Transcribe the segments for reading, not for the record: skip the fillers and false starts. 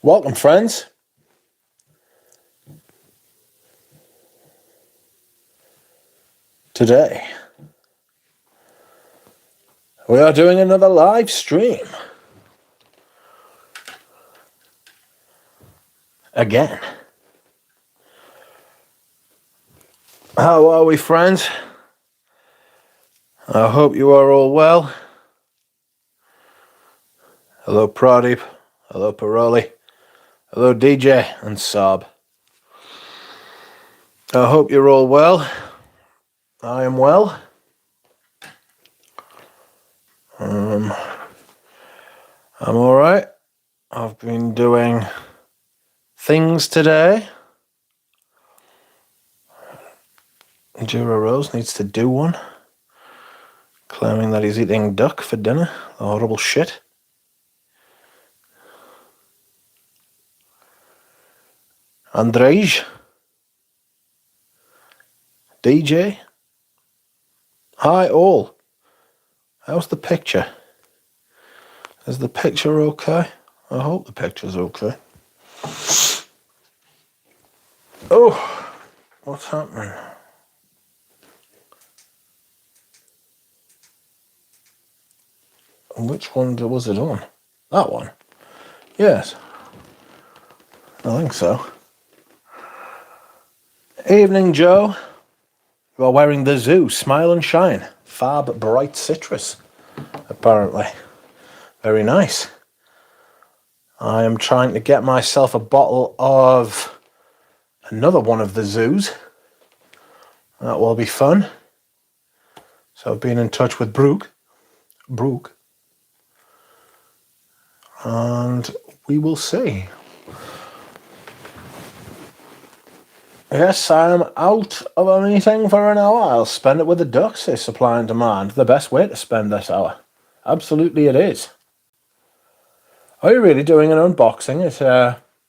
Welcome, friends. Today, we are doing another live stream. Again. How are we, friends? I hope you are all well. Hello, Pradeep. Hello, Paroli. Hello, DJ and Saab. I hope you're all well. I am well. I'm all right. I've been doing things today. Jura Rose needs to do one, claiming that he's eating duck for dinner. The horrible shit. Andrej. DJ. Hi all. How's the picture? Is the picture okay? I hope the picture's okay. Oh, what's happening? Which one was it on? That one? Yes. I think so. Evening, Joe. You are wearing the zoo. Smile and shine. Fab bright citrus, apparently. Very nice. I am trying to get myself a bottle of another one of the zoos. That will be fun. So I've been in touch with Brooke, and we will see. Yes, I am out of a meeting for an hour. I'll spend it with the ducks, says Supply and Demand. The best way to spend this hour. Absolutely it is. Are you really doing an unboxing at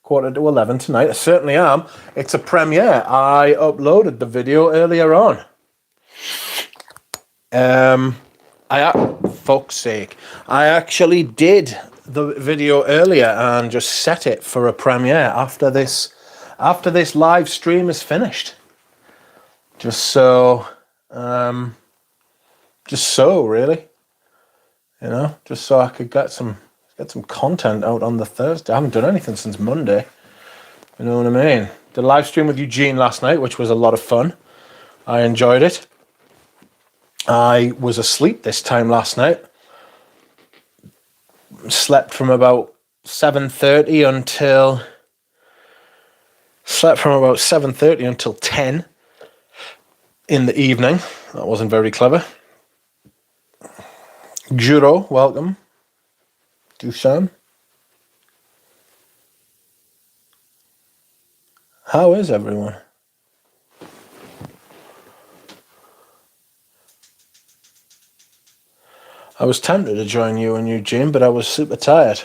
11:15 tonight? I certainly am. It's a premiere. I uploaded the video earlier on. Fuck's sake. I actually did the video earlier and just set it for a premiere after this live stream is finished. Just so really. You know, just so I could get some content out on the Thursday. I haven't done anything since Monday. You know what I mean? Did a live stream with Eugene last night, which was a lot of fun. I enjoyed it. I was asleep this time last night. Slept from about 7:30 until 10 in the evening. That wasn't very clever. Juro, welcome. Dusan. How is everyone? I was tempted to join you and Eugene, but I was super tired.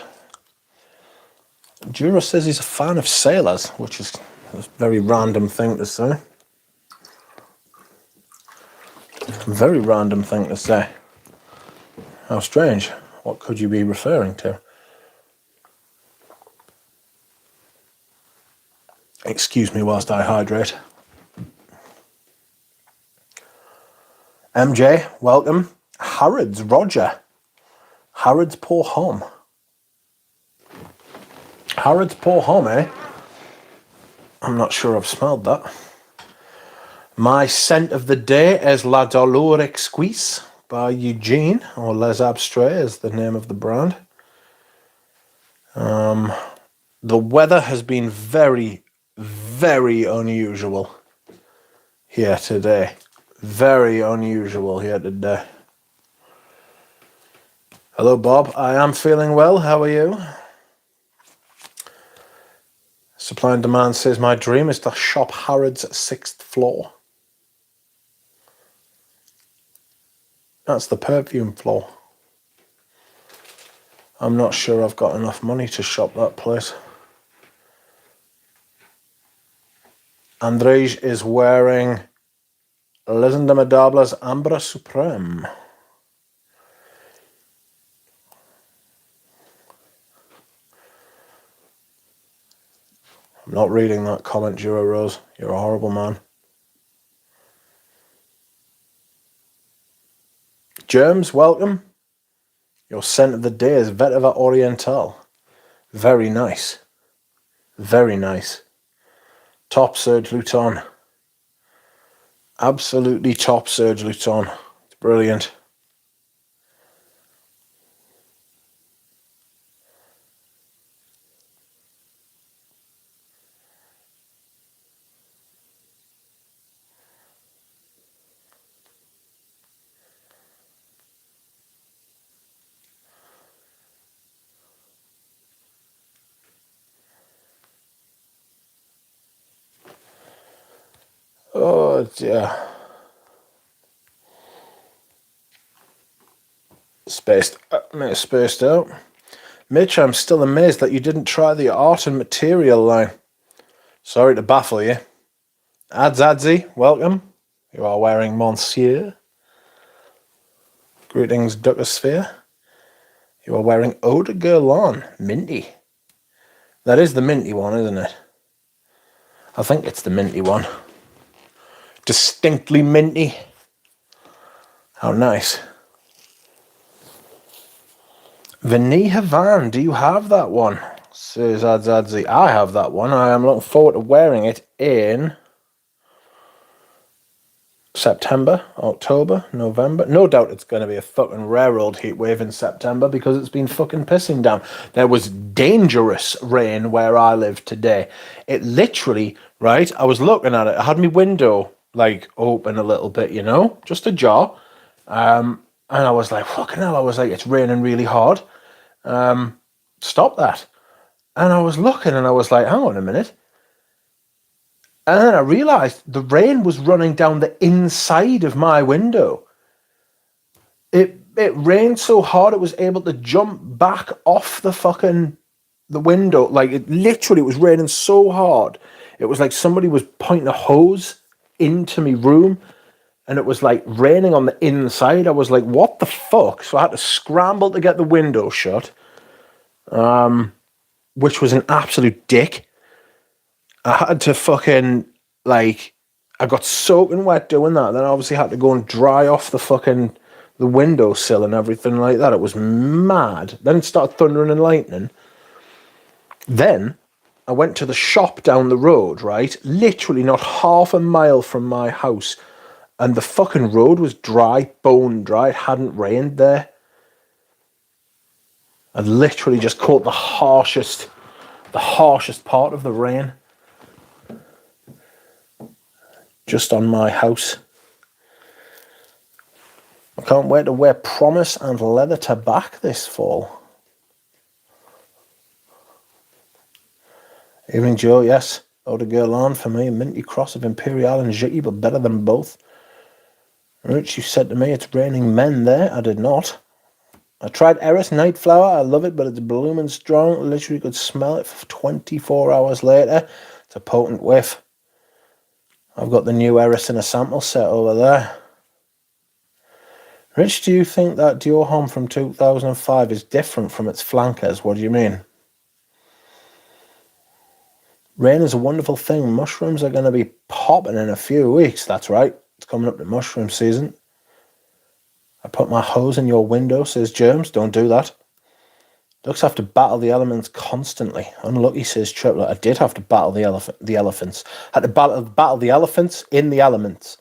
Juro says he's a fan of sailors, which is a very random thing to say. Very random thing to say. How strange. What could you be referring to? Excuse me whilst I hydrate. MJ, welcome. Harrods, Roger. Harrods Poor Home. Harrods Poor Home, eh? I'm not sure I've smelled that. My scent of the day is La Dolor Exquise by Eugene, or Les Abstraits is the name of the brand. The weather has been very, very unusual here today. Very unusual here today. Hello, Bob. I am feeling well. How are you? Supply and Demand says, my dream is to shop Harrods 6th floor. That's the perfume floor. I'm not sure I've got enough money to shop that place. Andrej is wearing Les Indomables Ambre Supreme. I'm not reading that comment, Juro Rose. You're a horrible man. Germs, welcome. Your scent of the day is Vetiver Oriental. Very nice. Very nice. Top Serge Luton. Absolutely top Serge Luton. It's brilliant. Oh dear. Spaced out. Mitch, I'm still amazed that you didn't try the art and material line. Sorry to baffle you. Adzadzi, welcome. You are wearing Monsieur. Greetings, Duckosphere. You are wearing Eau de Guerlain, minty. That is the minty one, isn't it? I think it's the minty one. Distinctly minty. How nice. Vanille Havan, do you have that one? Says Adzadzi. I have that one. I am looking forward to wearing it in September, October, November. No doubt it's going to be a fucking rare old heat wave in September because it's been fucking pissing down. There was dangerous rain where I live today. It literally, right, I was looking at it. I had my window, like, open a little bit, you know, just ajar. And I was like, fucking hell, I was like, it's raining really hard. Stop that. And I was looking and I was like, hang on a minute. And then I realised the rain was running down the inside of my window. It rained so hard it was able to jump back off the window. Like, it literally was raining so hard. It was like somebody was pointing a hose into my room and it was like raining on the inside. I was like, what the fuck? So I had to scramble to get the window shut, which was an absolute dick. I had to fucking, like, I got soaking wet doing that. Then I obviously had to go and dry off the windowsill and everything like that. It was mad. Then it started thundering and lightning. Then I went to the shop down the road, right? Literally not half a mile from my house. And the fucking road was dry, bone dry. It hadn't rained there. I literally just caught the harshest part of the rain. Just on my house. I can't wait to wear Promise and Leather Tobacco this fall. Evening, Joe. Yes. Eau de Guerlain for me. A minty cross of Imperial and Jitty, but better than both. Rich, you said to me it's raining men there. I did not. I tried Eris Night Flower. I love it, but it's blooming strong. Literally could smell it for 24 hours later. It's a potent whiff. I've got the new Eris in a sample set over there. Rich, do you think that Dior Homme from 2005 is different from its flankers? What do you mean? Rain is a wonderful thing. Mushrooms are going to be popping in a few weeks. That's right. It's coming up to mushroom season. I put my hose in your window, says Germs. Don't do that. Ducks have to battle the elements constantly. Unlucky, says Triplet. I did have to battle the elephants. I had to battle the elephants in the elements.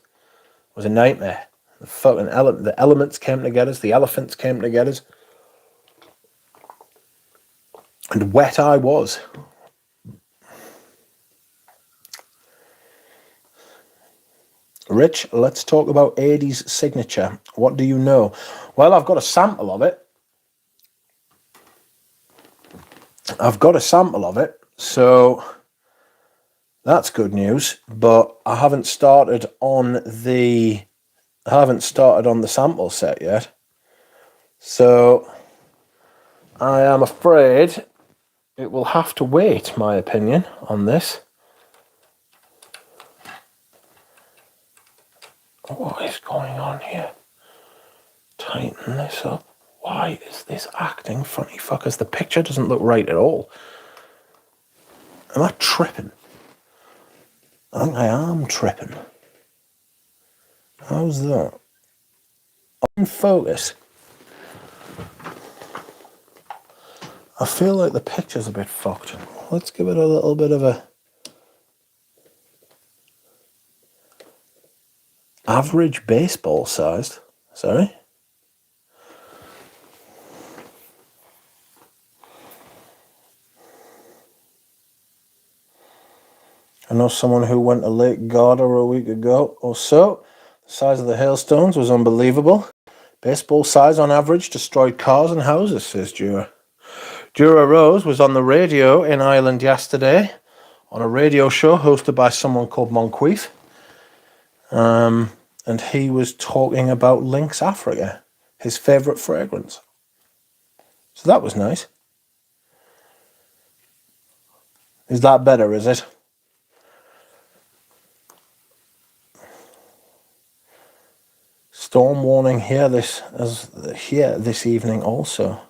It was a nightmare. The elements came to get us. The elephants came to get us. And wet I was. Rich, let's talk about Adie's signature. What do you know? Well, I've got a sample of it. So that's good news. But I haven't started on the sample set yet. So I am afraid it will have to wait, my opinion, on this. What is going on here? Tighten this up. Why is this acting funny fuckers? The picture doesn't look right at all. Am I tripping? I think I am tripping. How's that? In focus. I feel like the picture's a bit fucked. Let's give it a little bit of a average baseball sized. Sorry. I know someone who went to Lake Garda a week ago or so. The size of the hailstones was unbelievable. Baseball size on average destroyed cars and houses, says Dura. Dura Rose was on the radio in Ireland yesterday on a radio show hosted by someone called Moncrief. And he was talking about Lynx Africa, his favourite fragrance. So that was nice. Is that better, is it? Storm warning here this evening also.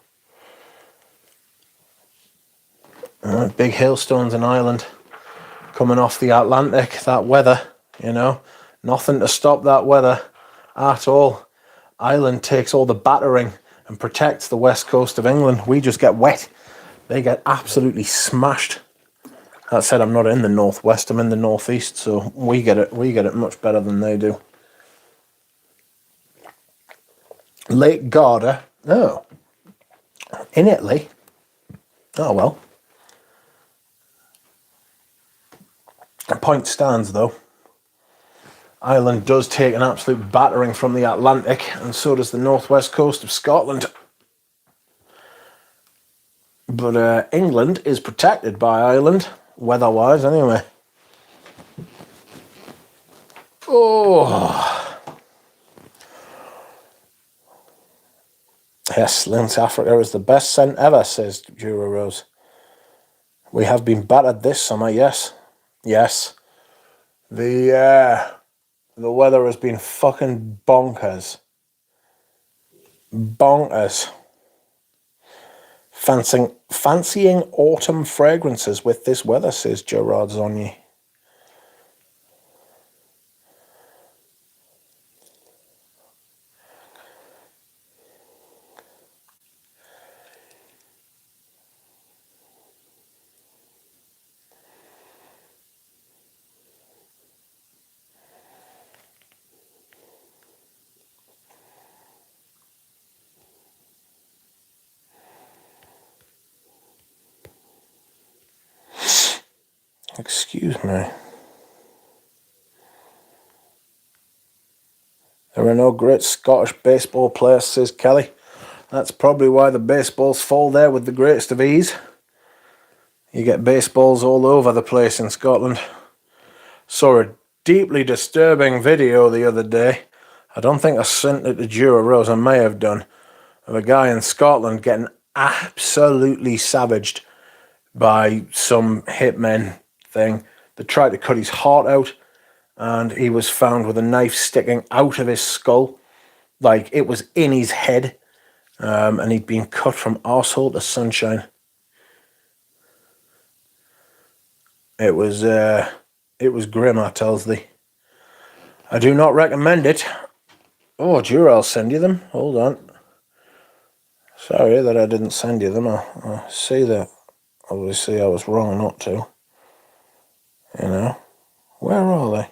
Big hailstones in Ireland coming off the Atlantic. That weather, nothing to stop that weather at all. Ireland takes all the battering and protects the west coast of England. We just get wet. They get absolutely smashed. That said, I'm not in the northwest. I'm in the northeast, so we get it much better than they do. Lake Garda. Oh. In Italy. Oh, well. The point stands, though. Ireland does take an absolute battering from the Atlantic, and so does the northwest coast of Scotland. But England is protected by Ireland, weather-wise, anyway. Oh. Yes, Lynx Africa is the best scent ever, says Jura Rose. We have been battered this summer, yes. Yes. The weather has been fucking bonkers. Bonkers. Fancying autumn fragrances with this weather, says Gerard Zogny. Excuse me. There are no great Scottish baseball players, says Kelly. That's probably why the baseballs fall there with the greatest of ease. You get baseballs all over the place in Scotland. Saw a deeply disturbing video the other day. I don't think I sent it to Jura Rose, I may have done, of a guy in Scotland getting absolutely savaged by some hitmen thing that tried to cut his heart out, and he was found with a knife sticking out of his skull, like it was in his head, and he'd been cut from arsehole to sunshine. It was grim, I tells thee. I do not recommend it. Oh, Jura, I'll send you them. Hold on. Sorry that I didn't send you them. I see that. Obviously, I was wrong not to. Where are they?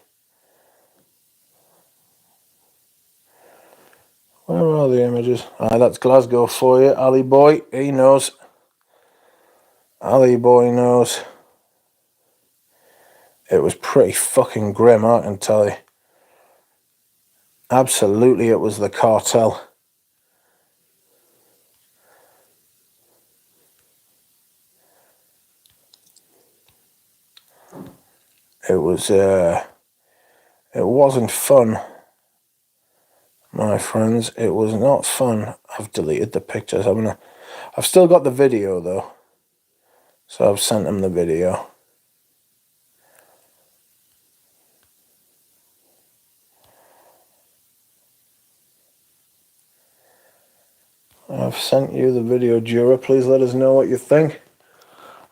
Where are the images? That's Glasgow for you. Ali boy, he knows. Ali boy knows. It was pretty fucking grim, I can tell you. Absolutely, it was the cartel. It wasn't fun, my friends. It was not fun. I've deleted the pictures. I've still got the video though, so I've sent them the video. I've sent you the video, Jura. Please let us know what you think.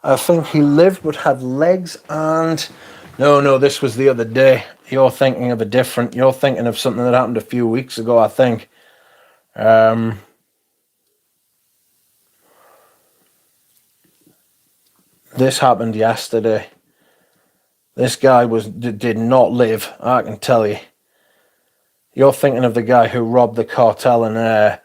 I think he lived but had legs and... No, this was the other day. You're thinking of You're thinking of something that happened a few weeks ago, I think. This happened yesterday. This guy did not live, I can tell you. You're thinking of the guy who robbed the cartel and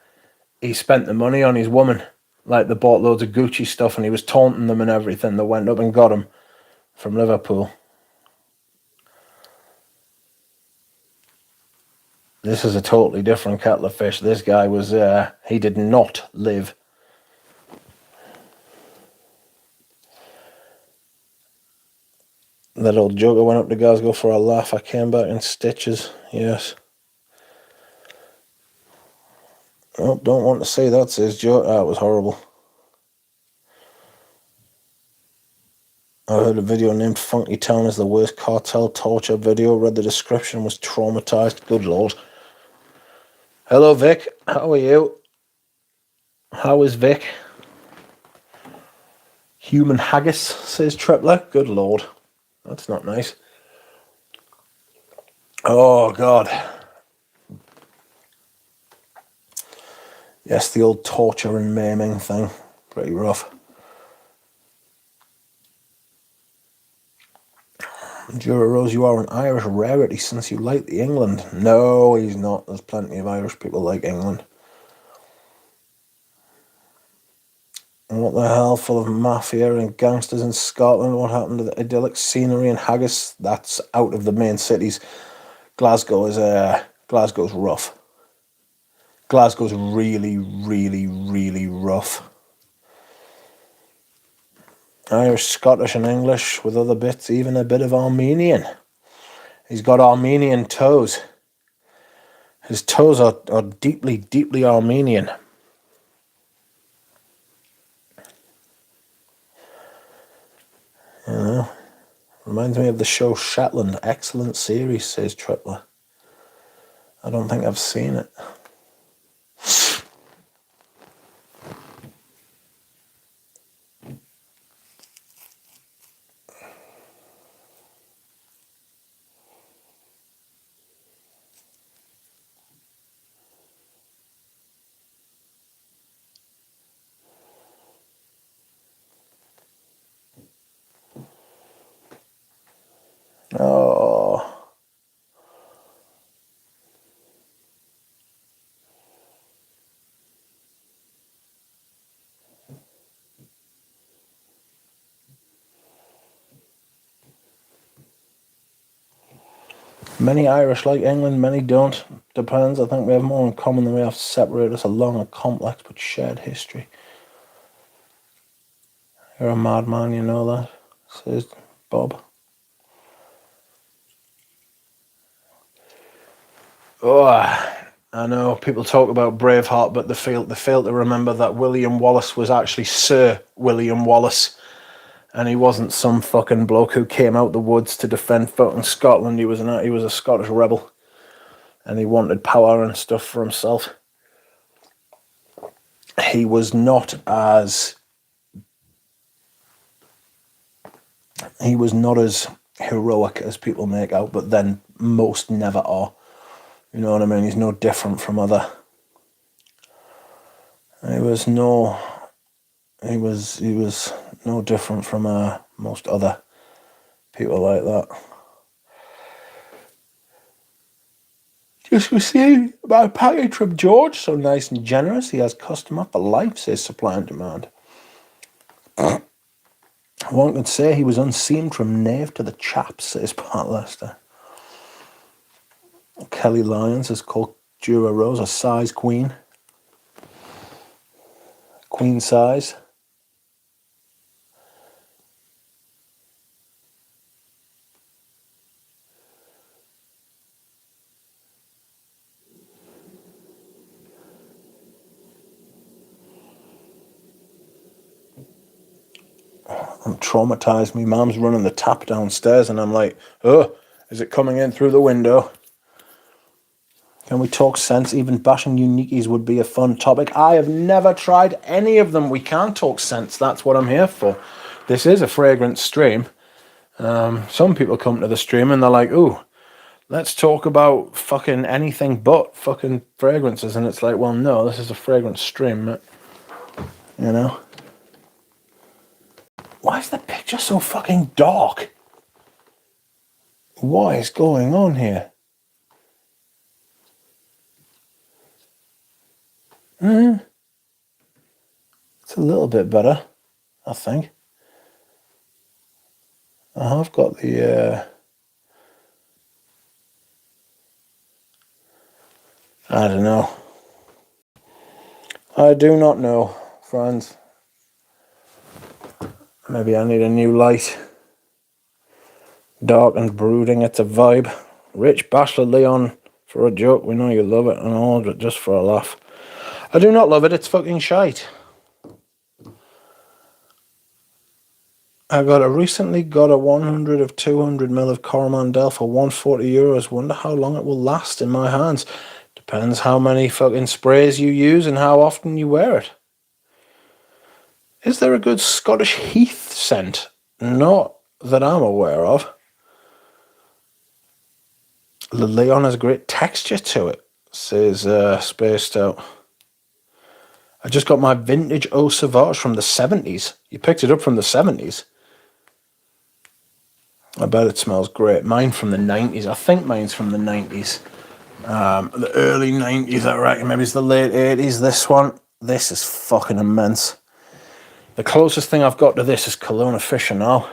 he spent the money on his woman. Like, they bought loads of Gucci stuff and he was taunting them and everything. They went up and got him from Liverpool. This is a totally different kettle of fish. This guy was, he did not live. That old joker went up to Glasgow for a laugh. I came back in stitches, yes. Oh, don't want to see that, says Joe. That was horrible. I heard a video named Funky Town is the worst cartel torture video. Read the description, was traumatized. Good lord. Hello, Vic. How are you? How is Vic? Human haggis, says Tripler. Good lord. That's not nice. Oh, God. Yes, the old torture and maiming thing. Pretty rough. Jura Rose, you are an Irish rarity since you like the England. No, he's not. There's plenty of Irish people like England. And what the hell, full of mafia and gangsters in Scotland? What happened to the idyllic scenery and haggis? That's out of the main cities. Glasgow's rough. Glasgow's really, really, really rough. Irish, Scottish and English with other bits, even a bit of Armenian. He's got Armenian toes. His toes are deeply, deeply Armenian. You know, reminds me of the show Shetland. Excellent series, says Tripler. I don't think I've seen it. Oh. Many Irish like England, many don't. Depends. I think we have more in common than we have to separate us. A long and complex but shared history. You're a madman, you know that, says Bob. Oh, I know people talk about Braveheart, but they fail to remember that William Wallace was actually Sir William Wallace, and he wasn't some fucking bloke who came out the woods to defend fucking Scotland. He was a Scottish rebel, and he wanted power and stuff for himself. He was not as heroic as people make out, but then most never are. You know what I mean? He's no different from other. He was no different from most other people like that. Just received my package from George, so nice and generous. He has customer for life, says supply and demand. One could say he was unseamed from Nave to the chaps, says Pat Lester. Kelly Lyons has called Jura Rose a size queen. Queen size. I'm traumatized. My mum's running the tap downstairs and I'm like, oh, is it coming in through the window? Can we talk sense? Even bashing unikies would be a fun topic. I have never tried any of them. We can talk sense. That's what I'm here for. this is a fragrance stream. Some people come to the stream and they're like, ooh, let's talk about fucking anything but fucking fragrances. And it's like, well, no, this is a fragrance stream, mate. You know? Why is the picture so fucking dark? What is going on here? It's a little bit better, I think. I have got the... I don't know. I do not know, friends. Maybe I need a new light. Dark and brooding, it's a vibe. Rich Bachelor Leon, for a joke, we know you love it, and all of it just for a laugh. I do not love it, it's fucking shite. I recently got a 100 of 200ml of Coromandel for €140. Wonder how long it will last in my hands. Depends how many fucking sprays you use and how often you wear it. Is there a good Scottish Heath scent? Not that I'm aware of. The Leon has great texture to it, says Spaced Out. I just got my vintage Eau Sauvage from the 70s. You picked it up from the 70s. I bet it smells great. Mine from the 90s. I think mine's from the 90s. The early 90s, I reckon. Maybe it's the late 80s. This one. This is fucking immense. The closest thing I've got to this is Cologne Official.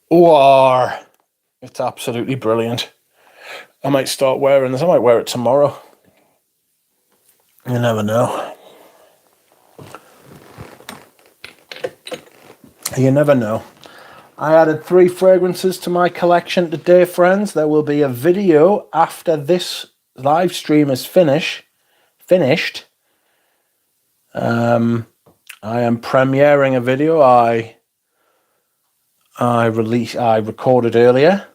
Or it's absolutely brilliant. I might start wearing this. I might wear it tomorrow. You never know. You never know. I added 3 fragrances to my collection today, friends. There will be a video after this live stream is finished. I am premiering a video I recorded earlier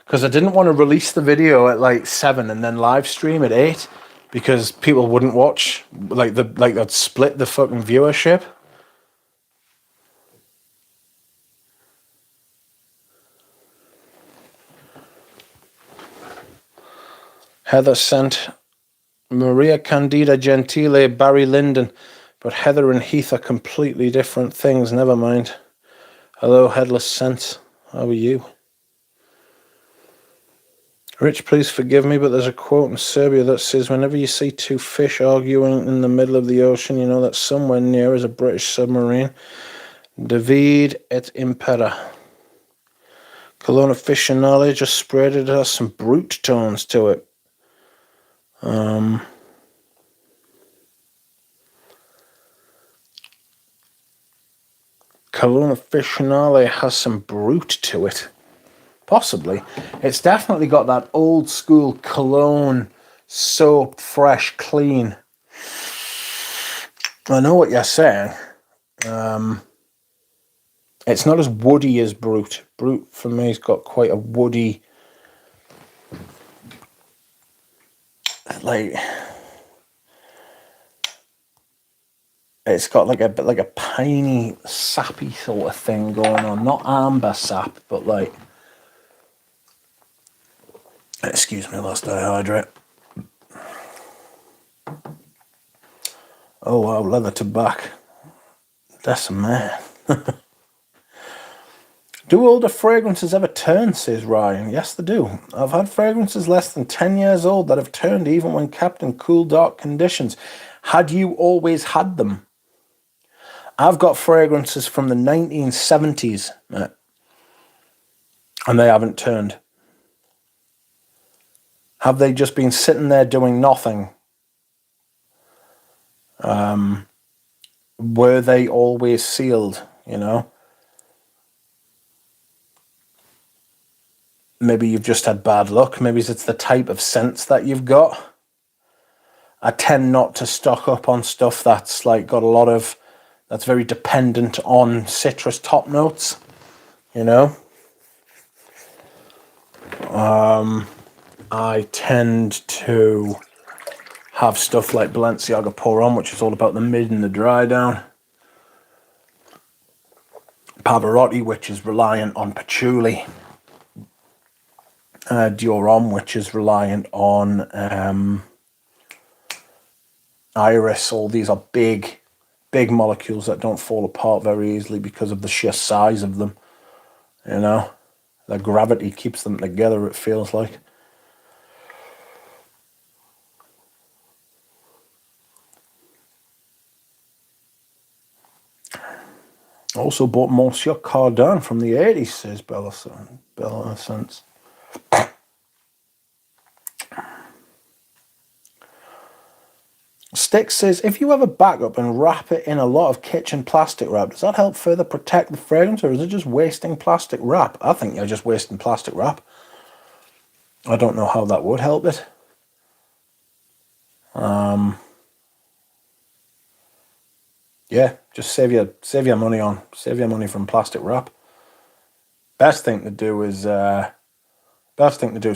because I didn't want to release the video at like 7 and then live stream at 8 because people wouldn't watch, they'd split the fucking viewership. Heather sent Maria Candida Gentile, Barry Lyndon, but Heather and Heath are completely different things. Never mind. Hello, Headless Scent. How are you? Rich, please forgive me, but there's a quote in Serbia that says, whenever you see 2 fish arguing in the middle of the ocean, you know that somewhere near is a British submarine. David et Impera. Cologne Official just sprayed it. It has some brute tones to it. Cologne Official has some brute to it. Possibly. It's definitely got that old school cologne, soaped, fresh, clean. I know what you're saying. It's not as woody as brute. Brute for me has got quite a woody, it's got like a piney, sappy sort of thing going on. Not amber sap, but like, excuse me whilst I hydrate. Oh wow, leather tobacco. That's a man. Do older fragrances ever turn, says Ryan? Yes, they do. I've had fragrances less than 10 years old that have turned even when kept in cool, dark conditions. Had you always had them? I've got fragrances from the 1970s, and they haven't turned. Have they just been sitting there doing nothing? Were they always sealed, you know? Maybe you've just had bad luck. Maybe it's the type of scents that you've got. I tend not to stock up on stuff that's like got a lot of, that's very dependent on citrus top notes, you know? I tend to have stuff like Balenciaga Pour On, which is all about the mid and the dry down. Pavarotti, which is reliant on patchouli. Dior Homme, which is reliant on iris. All these are big molecules that don't fall apart very easily because of the sheer size of them. You know, the gravity keeps them together, it feels like. Also bought Monsieur Cardin from the 80s, says Bella Sense. Sticks says, if you have a backup and wrap it in a lot of kitchen plastic wrap, does that help further protect the fragrance, or is it just wasting plastic wrap? I think you're just wasting plastic wrap. I don't know how that would help it. Yeah, just save your money from plastic wrap. Best thing to do is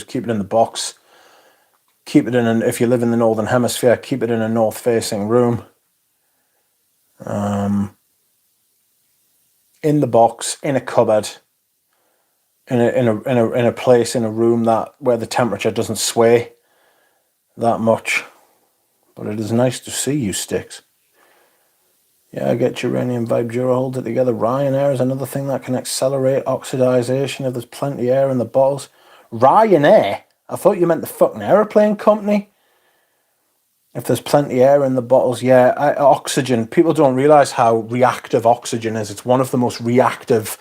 keep it in the box. Keep it in if you live in the northern hemisphere, keep it in a north-facing room. In the box, in a cupboard, in a place in a room where the temperature doesn't sway that much. But it is nice to see you, Sticks. Yeah, I get Geranium Vibe Dura holds it together. Ryanair is another thing that can accelerate oxidization if there's plenty of air in the bottles. Ryanair? I thought you meant the fucking aeroplane company. If there's plenty of air in the bottles, yeah. Oxygen, people don't realise how reactive oxygen is. It's one of the most reactive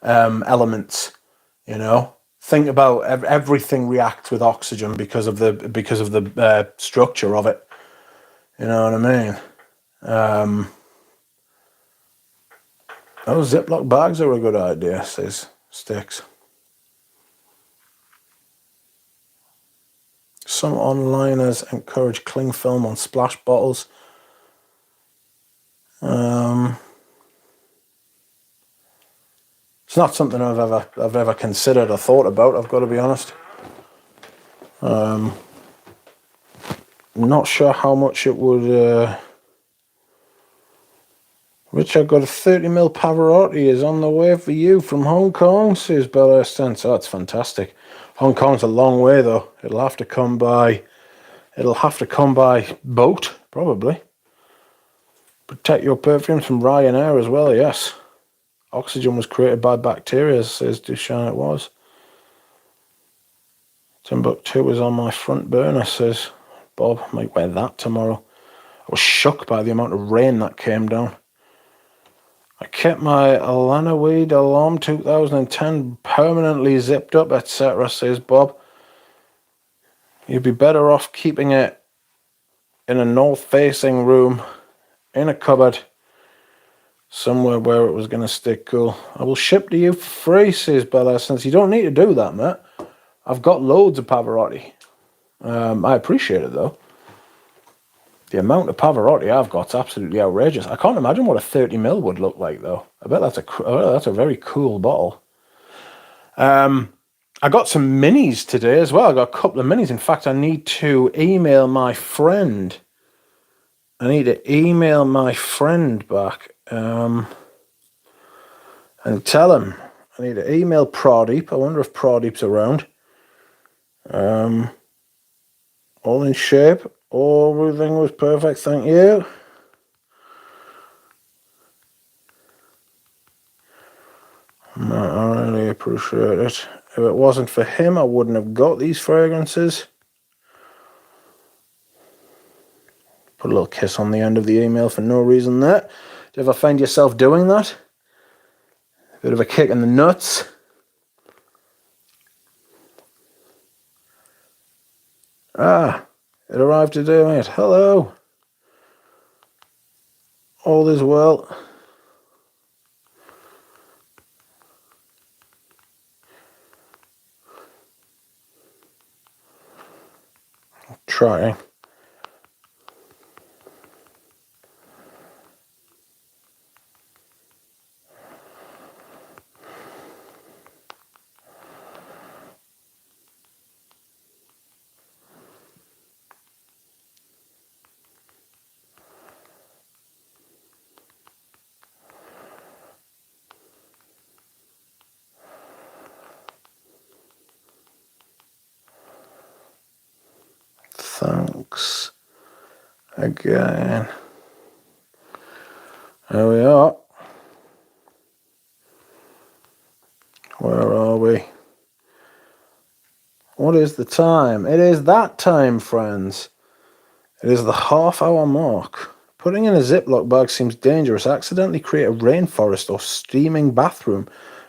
elements, you know. Think about everything reacts with oxygen because of the structure of it. You know what I mean? Those Ziploc bags are a good idea, says Sticks. Some onliners encourage cling film on splash bottles. It's not something I've ever considered or thought about, I've got to be honest. I'm not sure how much it would... Rich, I got a 30ml Pavarotti is on the way for you from Hong Kong, says Bella Estence. Oh, that's fantastic. Hong Kong's a long way, though. It'll have to come by boat, probably. Protect your perfumes from Ryanair as well, yes. Oxygen was created by bacteria, says Duchamp it was. Timbuktu was on my front burner, says Bob. I might wear that tomorrow. I was shocked by the amount of rain that came down. I kept my Alana Weed Alarm 2010 permanently zipped up, etc., says Bob. You'd be better off keeping it in a north-facing room, in a cupboard, somewhere where it was going to stay cool. I will ship to you for free, says Bella, since you don't need to do that, mate. I've got loads of Pavarotti. I appreciate it, though. The amount of Pavarotti I've got is absolutely outrageous. I can't imagine what a 30ml would look like, though. I bet that's a very cool bottle. I got some minis today as well. I got a couple of minis. In fact, I need to email my friend. back and tell him. I need to email Pradeep. I wonder if Pradeep's around. All in shape. Everything was perfect, thank you. I really appreciate it. If it wasn't for him, I wouldn't have got these fragrances. Put a little kiss on the end of the email for no reason there. Do you ever find yourself doing that? A bit of a kick in the nuts. Ah, it arrived today, mate. Hello. All is well. Trying. Thanks again. There we are. Where are we? What is the time? It is that time, friends. It is the half-hour mark. Putting in a Ziploc bag seems dangerous. Accidentally create a rainforest or steaming bathroom.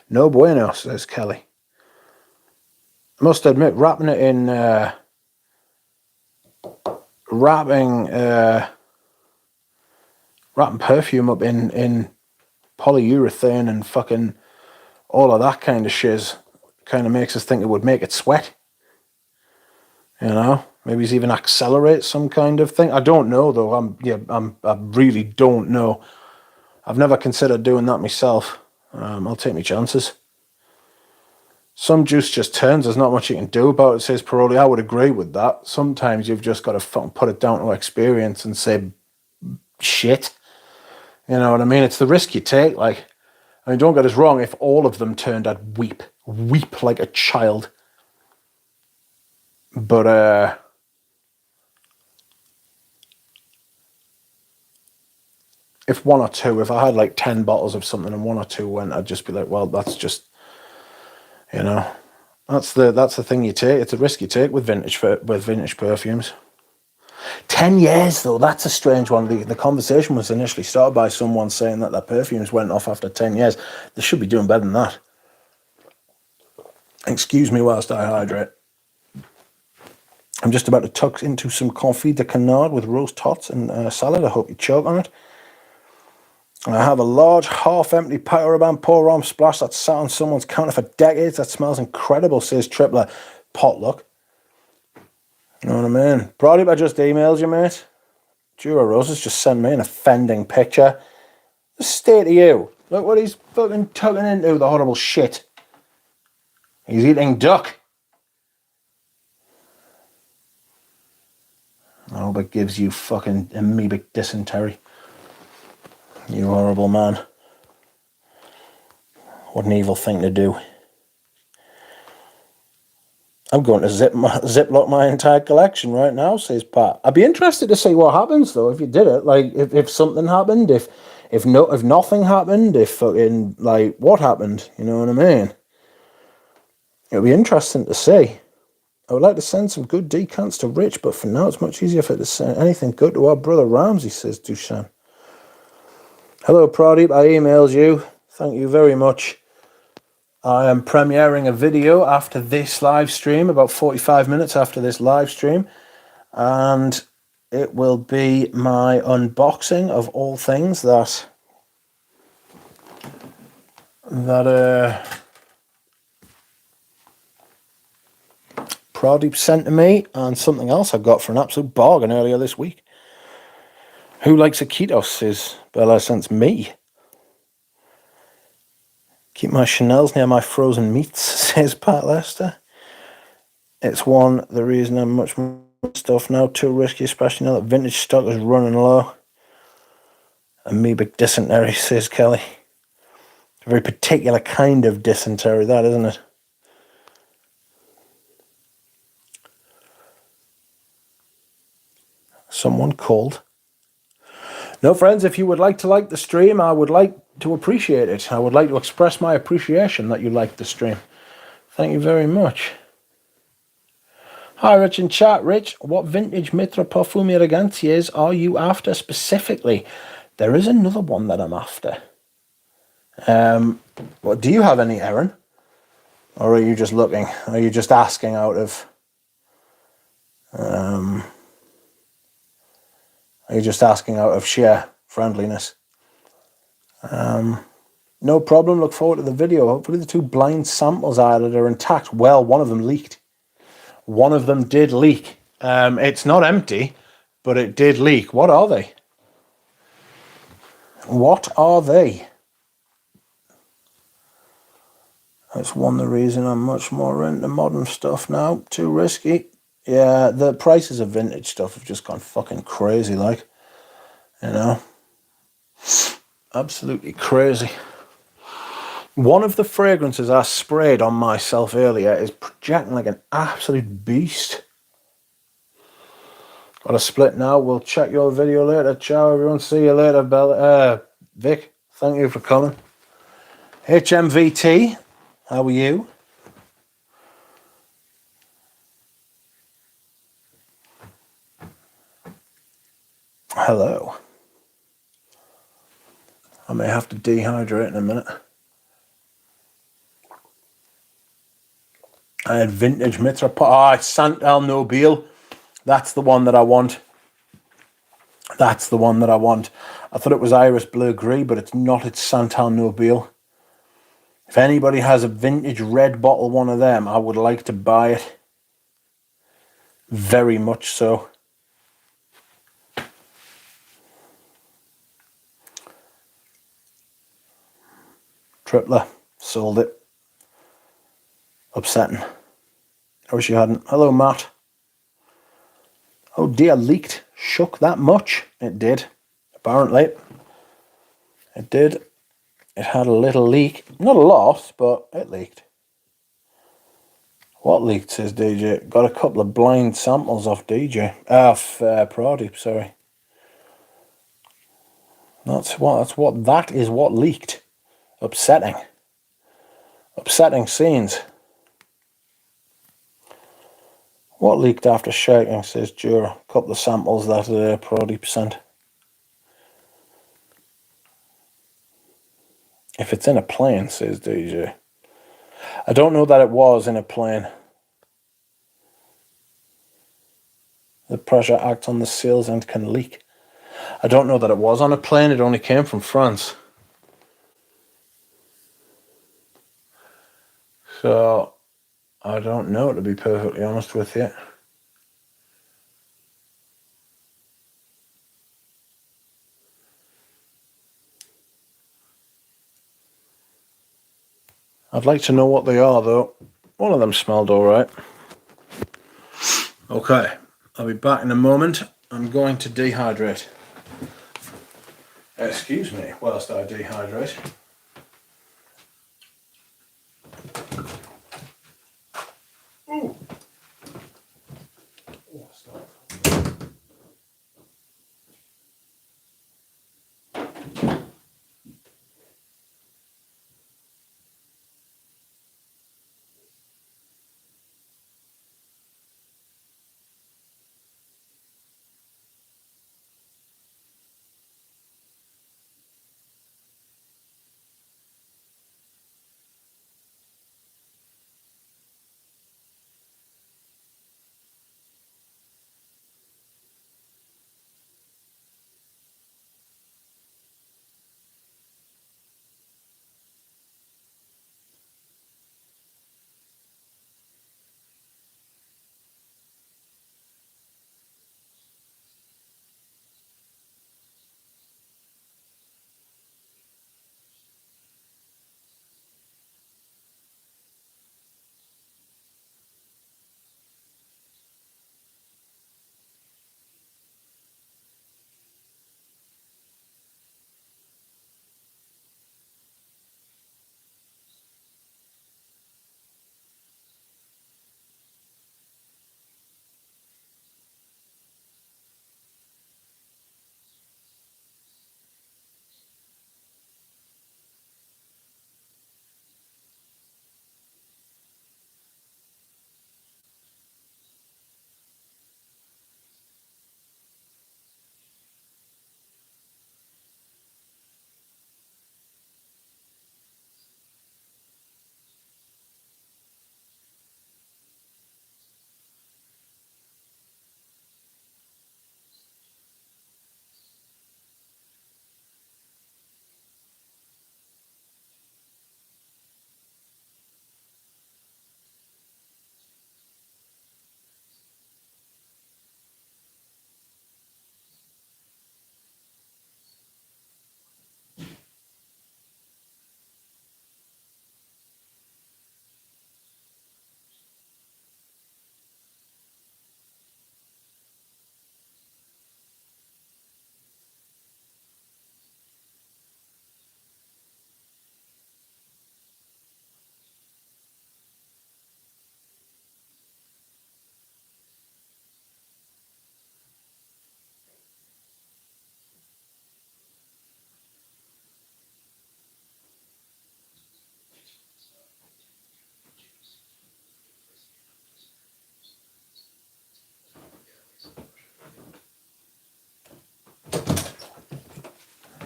No bueno, says Kelly. I must admit, wrapping perfume up in polyurethane and fucking all of that kind of shiz kind of makes us think it would make it sweat. You know, maybe it's even accelerate some kind of thing. I don't know though. I really don't know. I've never considered doing that myself. I'll take my chances. Some juice just turns. There's not much you can do about it, says Paroli. I would agree with that. Sometimes you've just got to fucking put it down to experience and say shit. You know what I mean? It's the risk you take. Like, I mean, don't get us wrong. If all of them turned, I'd weep like a child. But if one or two, if I had like 10 bottles of something and one or two went, I'd just be like, well, that's just, you know, that's the thing you take. It's a risk you take with vintage perfumes. 10 years though, that's a strange one. The conversation was initially started by someone saying that their perfumes went off after 10 years. They should be doing better than that. Excuse me whilst I hydrate. I'm just about to tuck into some confit de canard with roast tots and salad. I hope you choke on it. And I have a large half-empty Pyroban pour-on splash that's sat on someone's counter for decades. That smells incredible, says Tripler. Potluck. You know what I mean? Probably I just emailed you, mate. Jura Roses just sent me an offending picture. The state of you. Look what he's fucking tucking into, the horrible shit. He's eating duck. I hope it gives you fucking amoebic dysentery. You horrible man. What an evil thing to do. I'm going to ziplock my entire collection right now, says Pat. I'd be interested to see what happens though if you did it. Like if something happened, if nothing happened, if fucking like what happened, you know what I mean? It'll be interesting to see. I would like to send some good decants to Rich, but for now it's much easier for it to send anything good to our brother Ramsey, says Dushan. Hello, Pradeep. I emailed you. Thank you very much. I am premiering a video after this live stream, about 45 minutes after this live stream, and it will be my unboxing of all things that Pradeep sent to me, and something else I got for an absolute bargain earlier this week. Who likes Akitos, says Bella, since me. Keep my Chanels near my frozen meats, says Pat Lester. It's the reason I'm much more stuff now. Too risky, especially now that vintage stock is running low. Amoebic dysentery, says Kelly. It's a very particular kind of dysentery, that, isn't it? Someone called. No, friends, if you would like to like the stream, I would like to appreciate it. I would like to express my appreciation that you liked the stream. Thank you very much. Hi, Rich in chat. Rich, what vintage Mitra Perfume Elegancies are you after specifically? There is another one that I'm after. Well, do you have any, Erin? Or are you just looking? Are you just asking out of... Are you just asking out of sheer friendliness? No problem. Look forward to the video. Hopefully the two blind samples I added are intact. Well, one of them leaked. One of them did leak. It's not empty, but it did leak. What are they? What are they? That's the reason I'm much more into modern stuff now. Too risky. Yeah, the prices of vintage stuff have just gone fucking crazy, like, you know, absolutely crazy. One of the fragrances I sprayed on myself earlier is projecting like an absolute beast. Got a split now. We'll check your video later. Ciao, everyone. See you later, Vic. Thank you for coming. HMVT, how are you? Hello. I may have to dehydrate in a minute. I had vintage Mitra. Oh, it's Santal Nobile. That's the one that I want. That's the one that I want. I thought it was Iris Bleu Gris, but it's not. It's Santal Nobile. If anybody has a vintage red bottle, one of them, I would like to buy it. Very much so. Tripler. Sold it. Upsetting. I wish you hadn't. Hello, Matt. Oh dear, leaked. Shook that much? It did. Apparently. It did. It had a little leak. Not a lot, but it leaked. What leaked, says DJ? Got a couple of blind samples off DJ. Off Pradeep, sorry. That is what leaked. Upsetting. Upsetting scenes. What leaked after shaking, says Jura. A couple of samples that Pradeep sent. If it's in a plane, says DJ. I don't know that it was in a plane. The pressure acts on the seals and can leak. I don't know that it was on a plane. It only came from France. So, I don't know, to be perfectly honest with you. I'd like to know what they are, though. One of them smelled alright. Okay, I'll be back in a moment. I'm going to dehydrate. Excuse me whilst I dehydrate. Ooh. Oh, stop.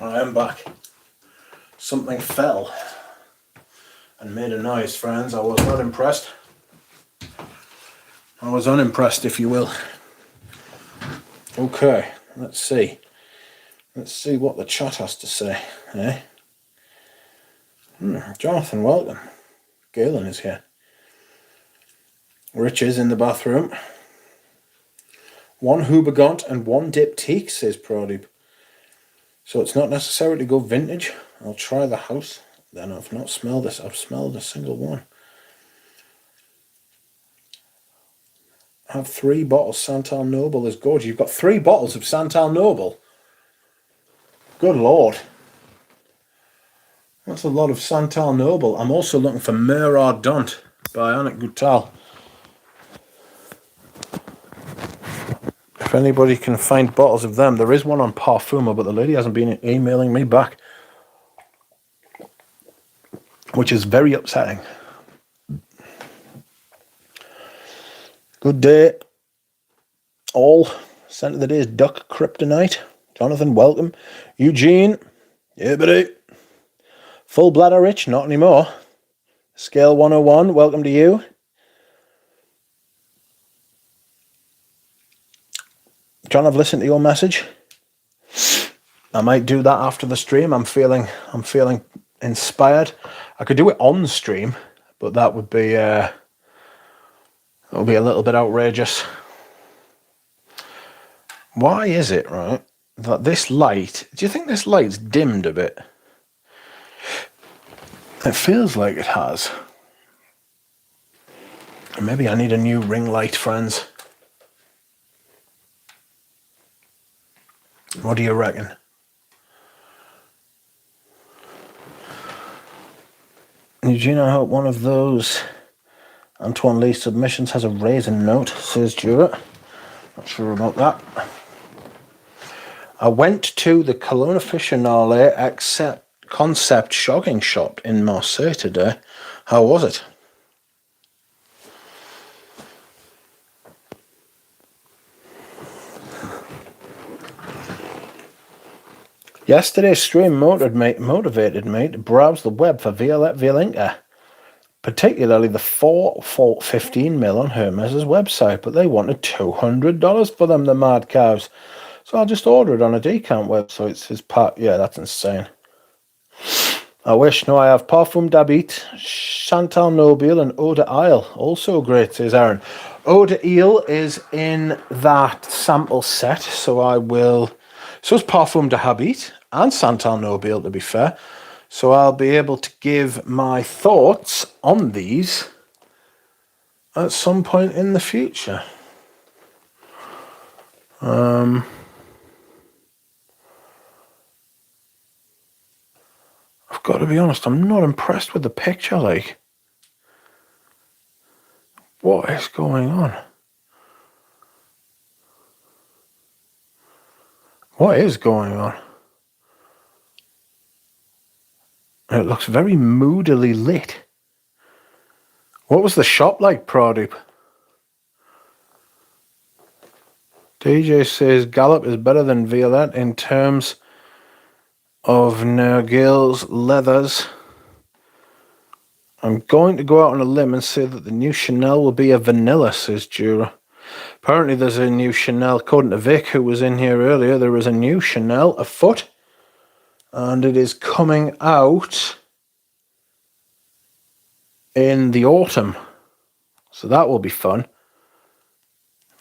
I am back. Something fell and made a noise, friends. I was not impressed. I was unimpressed, if you will. Okay, let's see. Let's see what the chat has to say. Eh? Jonathan, welcome. Galen is here. Rich is in the bathroom. One Hubagant and one Diptyque, says Pradeep. So it's not necessary to go vintage. I'll try the house. Then I've not smelled this. I've smelled a single one. I have 3 bottles. Santal Noble is gorgeous. You've got 3 bottles of Santal Noble. Good Lord. That's a lot of Santal Noble. I'm also looking for Mer Ardente by Anik Goutal. If anybody can find bottles of them, there is one on Perfume, but the lady hasn't been emailing me back, which is very upsetting. Good day, all. Scent of the day is Duck Kryptonite. Jonathan, welcome. Eugene, yeah, buddy. Full bladder Rich, not anymore. Scale 101, welcome to you. John, I've listened to your message. I might do that after the stream. I'm feeling inspired. I could do it on the stream, but that would be a little bit outrageous. Why is it, right, that this light, do you think this light's dimmed a bit? It feels like it has. Maybe I need a new ring light, friends. What do you reckon? Eugene, I hope one of those Antoine Lee submissions has a raisin note, says Jura. Not sure about that. I went to the Colonna Aficionale concept shogging shop in Marseille today. How was it? Yesterday's stream motivated me to browse the web for Violette Violinka, particularly the 415mm on Hermes' website, but they wanted $200 for them, the mad cows. So I'll just order it on a decant website. It says, yeah, that's insane. I wish. No, I have Parfum d'Habit, Chantal Nobile, and Eau d'Isle. Also great, says Aaron. Eau d'Isle is in that sample set, so I will... So is Parfum d'Habit and Santal Nobile, to be fair. So I'll be able to give my thoughts on these at some point in the future. I've got to be honest, I'm not impressed with the picture, like. What is going on? What is going on? It looks very moodily lit. What was the shop like, Pradeep? DJ says Gallop is better than Violette in terms of Nergil's leathers. I'm going to go out on a limb and say that the new Chanel will be a vanilla, says Jura. Apparently there's a new Chanel, according to Vic, who was in here earlier, there is a new Chanel afoot. And it is coming out in the autumn. So that will be fun.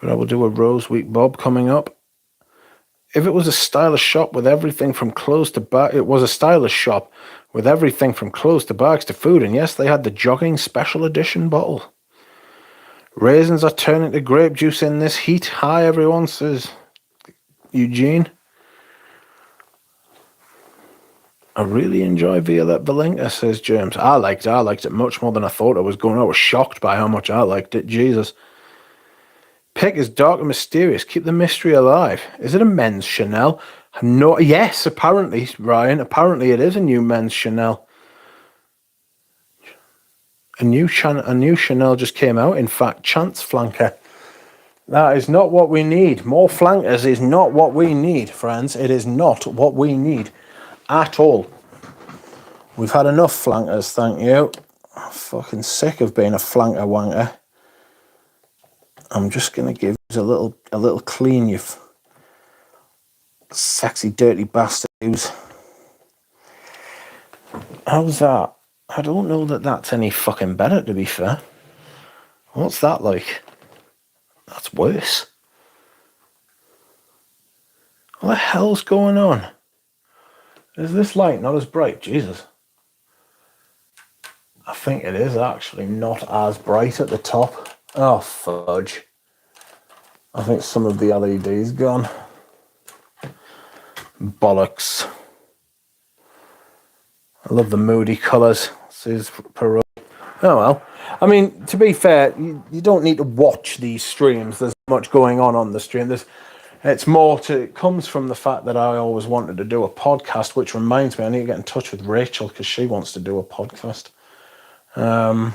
But I will do a Rose Week Bob coming up. If it was a stylish shop with everything from clothes to bags, it was a stylish shop with everything from clothes to bags to food. And yes, they had the jogging special edition bottle. Raisins are turning to grape juice in this heat. Hi, everyone, says Eugene. I really enjoy Violette Valenka, says James. I liked it much more than I thought I was going. I was shocked by how much I liked it. Jesus. Pick is dark and mysterious. Keep the mystery alive. Is it a men's Chanel? No. Yes, apparently, Ryan. Apparently it is a new men's Chanel. A new Chanel just came out. In fact, Chance Flanker. That is not what we need. More flankers is not what we need, friends. It is not what we need at all. We've had enough flankers, thank you. I'm fucking sick of being a flanker wanker. I'm just gonna give you a little clean, you sexy dirty bastards. How's that? I don't know that that's any fucking better, to be fair. What's that like? That's worse. What the hell's going on? Is this light not as bright? Jesus. I think it is actually not as bright at the top. Oh, fudge. I think some of the LED's gone. Bollocks. I love the moody colours. Says Perot. Oh well. I mean, to be fair, you don't need to watch these streams. There's much going on the stream. It comes from the fact that I always wanted to do a podcast, which reminds me, I need to get in touch with Rachel because she wants to do a podcast on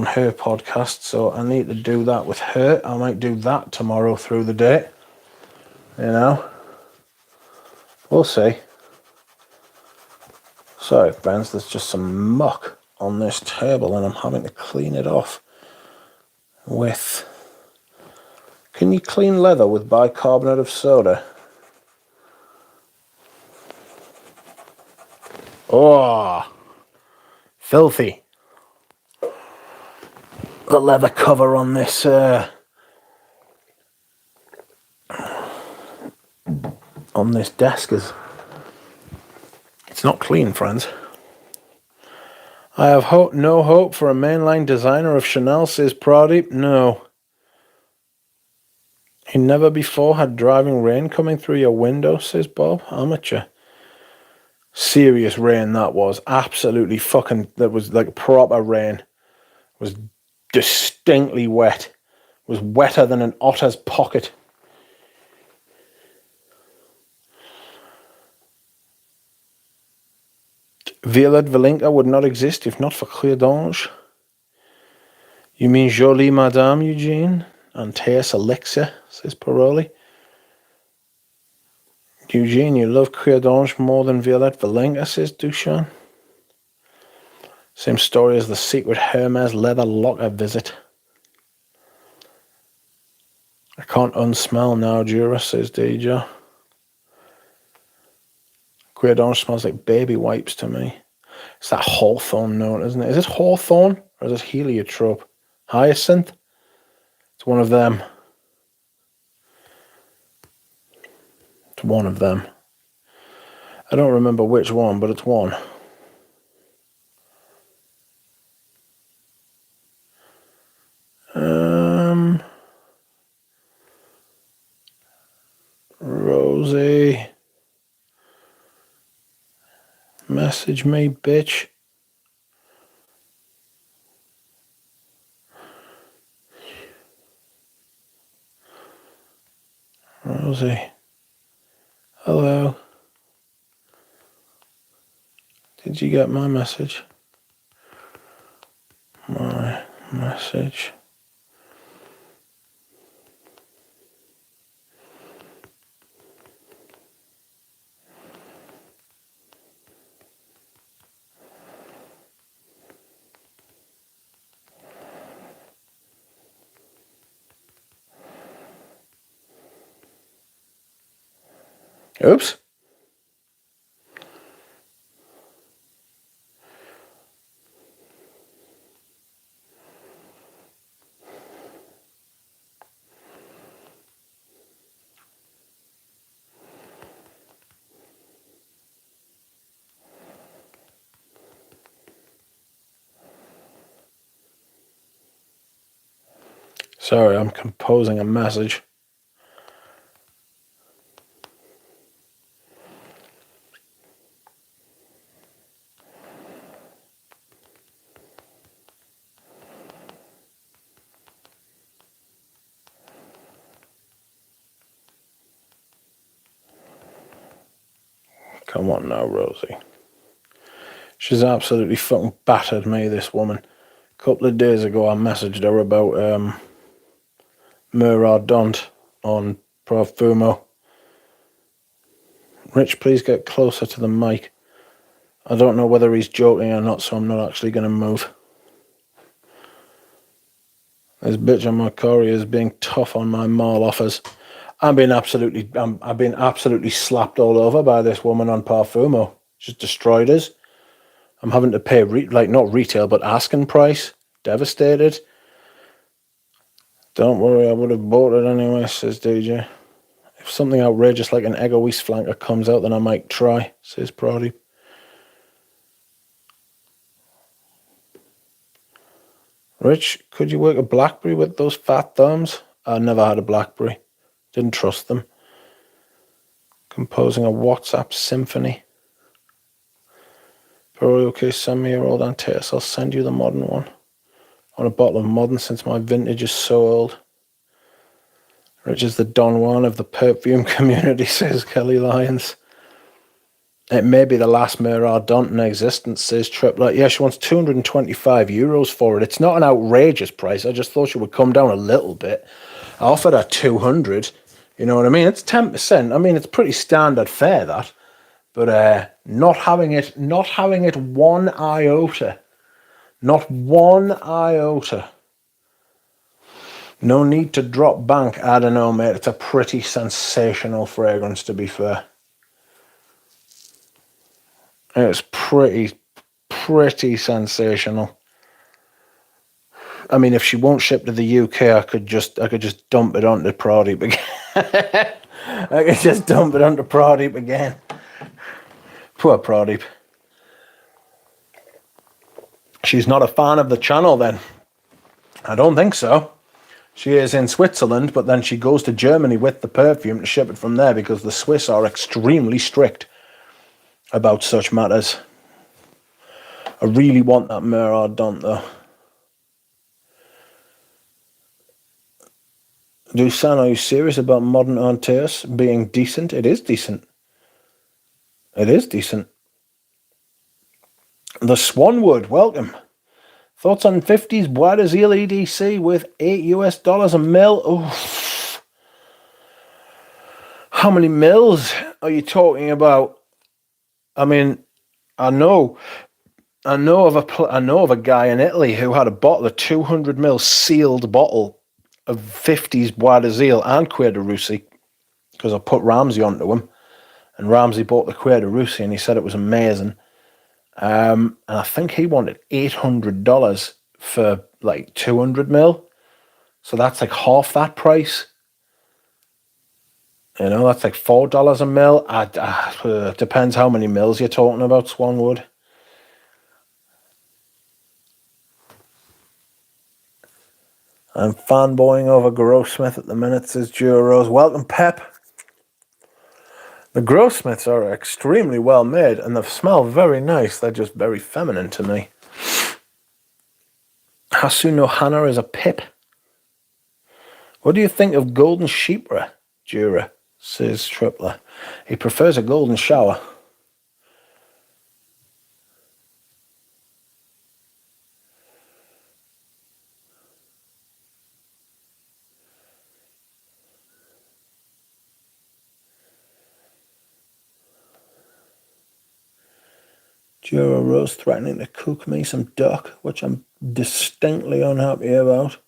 her podcast. So I need to do that with her. I might do that tomorrow through the day. You know, we'll see. Sorry, friends, there's just some muck on this table and I'm having to clean it off with... Can you clean leather with bicarbonate of soda? Oh, filthy. The leather cover on this desk is... It's not clean, friends. I have no hope for a mainline designer of Chanel, says Pradeep. No. You never before had driving rain coming through your window, says Bob. Amateur. Serious rain that was. Absolutely fucking... That was like proper rain. It was distinctly wet. It was wetter than an otter's pocket. Violette Valinka would not exist if not for Claire d'Ange. You mean Jolie Madame, Eugene? Antaeus Elixir, says Paroli. Eugene, you love Claire d'Ange more than Violette Valinka, says Dushan. Same story as the secret Hermes leather locker visit. I can't unsmell now, Jura, says DJ. Claire d'Ange smells like baby wipes to me. It's that hawthorn note, isn't it? Is it hawthorn or is it heliotrope? Hyacinth? It's one of them. It's one of them. I don't remember which one, but it's one. Rosie. Message me, bitch. Rosie. Hello. Did you get my message? My message. Oops. Sorry, I'm composing a message. Come on now, Rosie. She's absolutely fucking battered me, this woman. A couple of days ago, I messaged her about Murad Dont on Perfume. Rich, please get closer to the mic. I don't know whether he's joking or not, so I'm not actually going to move. This bitch on my courier is being tough on my mall offers. I've been absolutely slapped all over by this woman on Perfume. She's destroyed us. I'm having to pay, not retail, but asking price. Devastated. Don't worry, I would have bought it anyway, says DJ. If something outrageous like an Egoist flanker comes out, then I might try, says Proddy. Rich, could you work a BlackBerry with those fat thumbs? I never had a BlackBerry. Didn't trust them. Composing a WhatsApp symphony. Probably okay, send me your old Antaeus. I'll send you the modern one. I want a bottle of modern since my vintage is so old. Rich is the Don Juan of the perfume community, says Kelly Lyons. It may be the last Miradont in existence, says Triplet. Yeah, she wants €225 for it. It's not an outrageous price. I just thought she would come down a little bit. I offered her 200. You know what I mean? It's 10%. I mean, it's pretty standard fare, that. But not having it one iota. Not one iota. No need to drop bank. I don't know, mate. It's a pretty sensational fragrance, to be fair. It's pretty sensational. I mean, if she won't ship to the UK, I could just dump it onto Pradeep again. I could just dump it onto Pradeep again. Poor Pradeep. She's not a fan of the channel, then? I don't think so. She is in Switzerland, but then she goes to Germany with the perfume to ship it from there because the Swiss are extremely strict about such matters. I really want that Miradont, though. Dusan, are you serious about modern Antaeus being decent? It is decent. It is decent. The Swanwood, welcome. Thoughts on 50s Bois-d'Azil EDC with $8 a mil? Oof. How many mils are you talking about? I mean, I know of a guy in Italy who had a 200 ml sealed bottle of 50s Bois-d'Azil and Cuir de Russie, because I put Ramsey onto him, and Ramsey bought the Cuir de Russie, and he said it was amazing. And I think he wanted $800 for like 200 mil, so that's like half that price. You know, that's like $4 a mil. Depends how many mils you're talking about, Swanwood. I'm fanboying over Grossmith at the minute, says Rose. Welcome, Pep. The Grossmiths are extremely well made and they smell very nice. They're just very feminine to me. Hasu no Hana is a pip. What do you think of Golden Sheepra, Jura? Says Tripler. He prefers a golden shower. Jura Rose threatening to cook me some duck, which I'm distinctly unhappy about.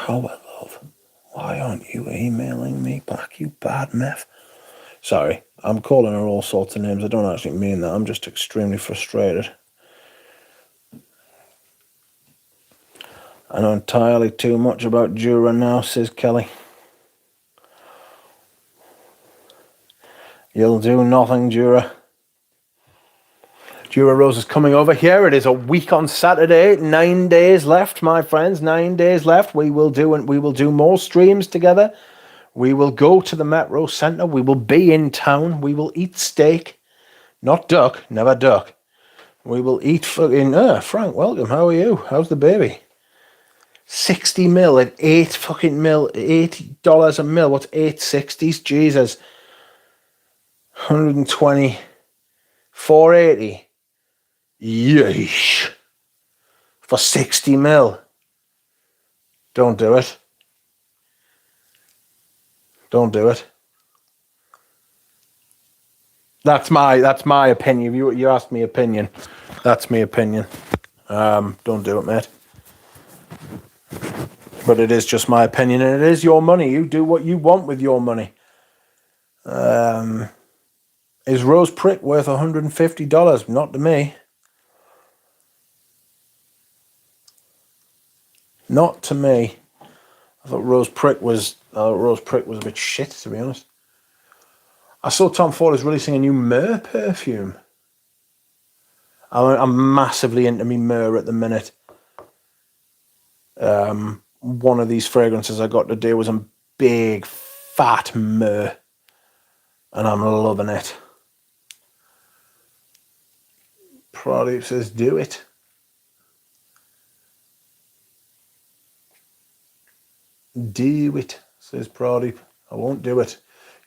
Oh, love. Why aren't you emailing me back, you bad meth? Sorry, I'm calling her all sorts of names. I don't actually mean that. I'm just extremely frustrated. I know entirely too much about Jura now, says Kelly. You'll do nothing, Jura. Jura Rose is coming over here. It is a week on Saturday. 9 days left, my friends. 9 days left. We will do more streams together. We will go to the Metro Centre. We will be in town. We will eat steak. Not duck. Never duck. We will eat fucking... Frank, welcome. How are you? How's the baby? 60 mil at $8 a mil. What's 860s? Jesus. 120. 480. Yeesh. For 60 mil. Don't do it. Don't do it. That's my opinion. You asked me opinion. That's my opinion. Don't do it, mate. But it is just my opinion, and it is your money. You do what you want with your money. Is Rose Prick worth $150? Not to me. Not to me. I thought Rose Prick was a bit shit, to be honest. I saw Tom Ford is releasing a new myrrh perfume. I'm massively into me myrrh at the minute. One of these fragrances I got today was a big, fat myrrh, and I'm loving it. Pradeep says, do it. Do it, says Pradeep. I won't do it.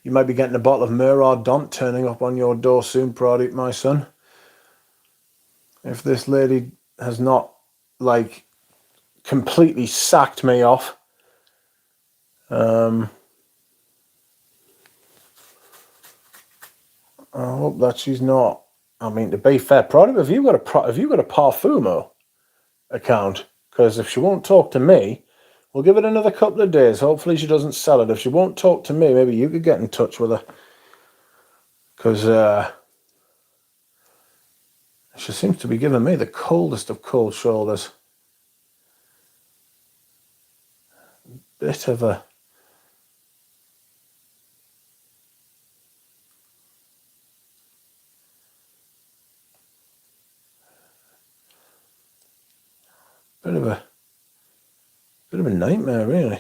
You might be getting a bottle of myrrh or Dont turning up on your door soon, Pradeep, my son. If this lady has not, like, completely sacked me off, I hope that she's not. I mean, to be fair, Pradeep, have you got a Perfume account? Because if she won't talk to me, we'll give it another couple of days. Hopefully she doesn't sell it. If she won't talk to me, maybe you could get in touch with her. Because she seems to be giving me the coldest of cold shoulders. Bit of a... Bit of a nightmare, really.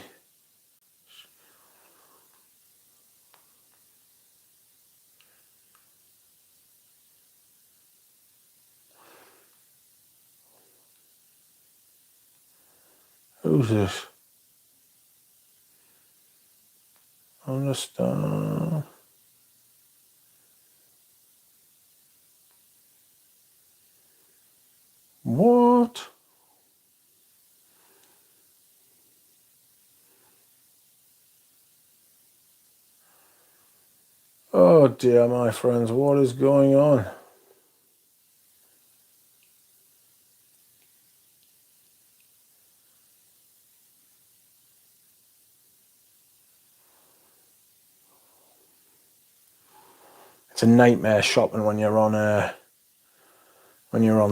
Who's this? Understand. What? Oh dear, my friends, what is going on? It's a nightmare shopping when you're on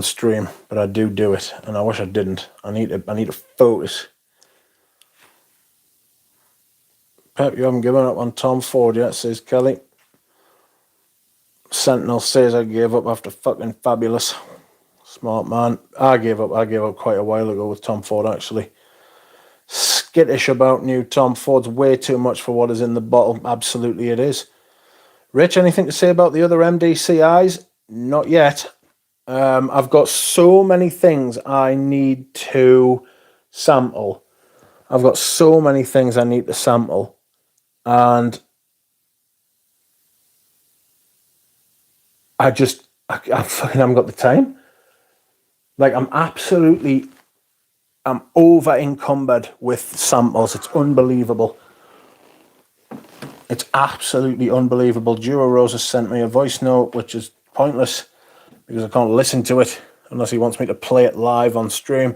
stream, but I do it, and I wish I didn't. I need to focus. Pep, you haven't given up on Tom Ford yet, says Kelly. Sentinel says I gave up after fucking Fabulous. Smart man. I gave up quite a while ago with Tom Ford, actually. Skittish about new Tom Ford's way too much for what is in the bottle. Absolutely it is. Rich, anything to say about the other MDCIs? Not yet. I've got so many things I need to sample. And I fucking haven't got the time. Like, I'm over encumbered with samples. It's unbelievable. It's absolutely unbelievable. Duro Rose has sent me a voice note, which is pointless because I can't listen to it unless he wants me to play it live on stream.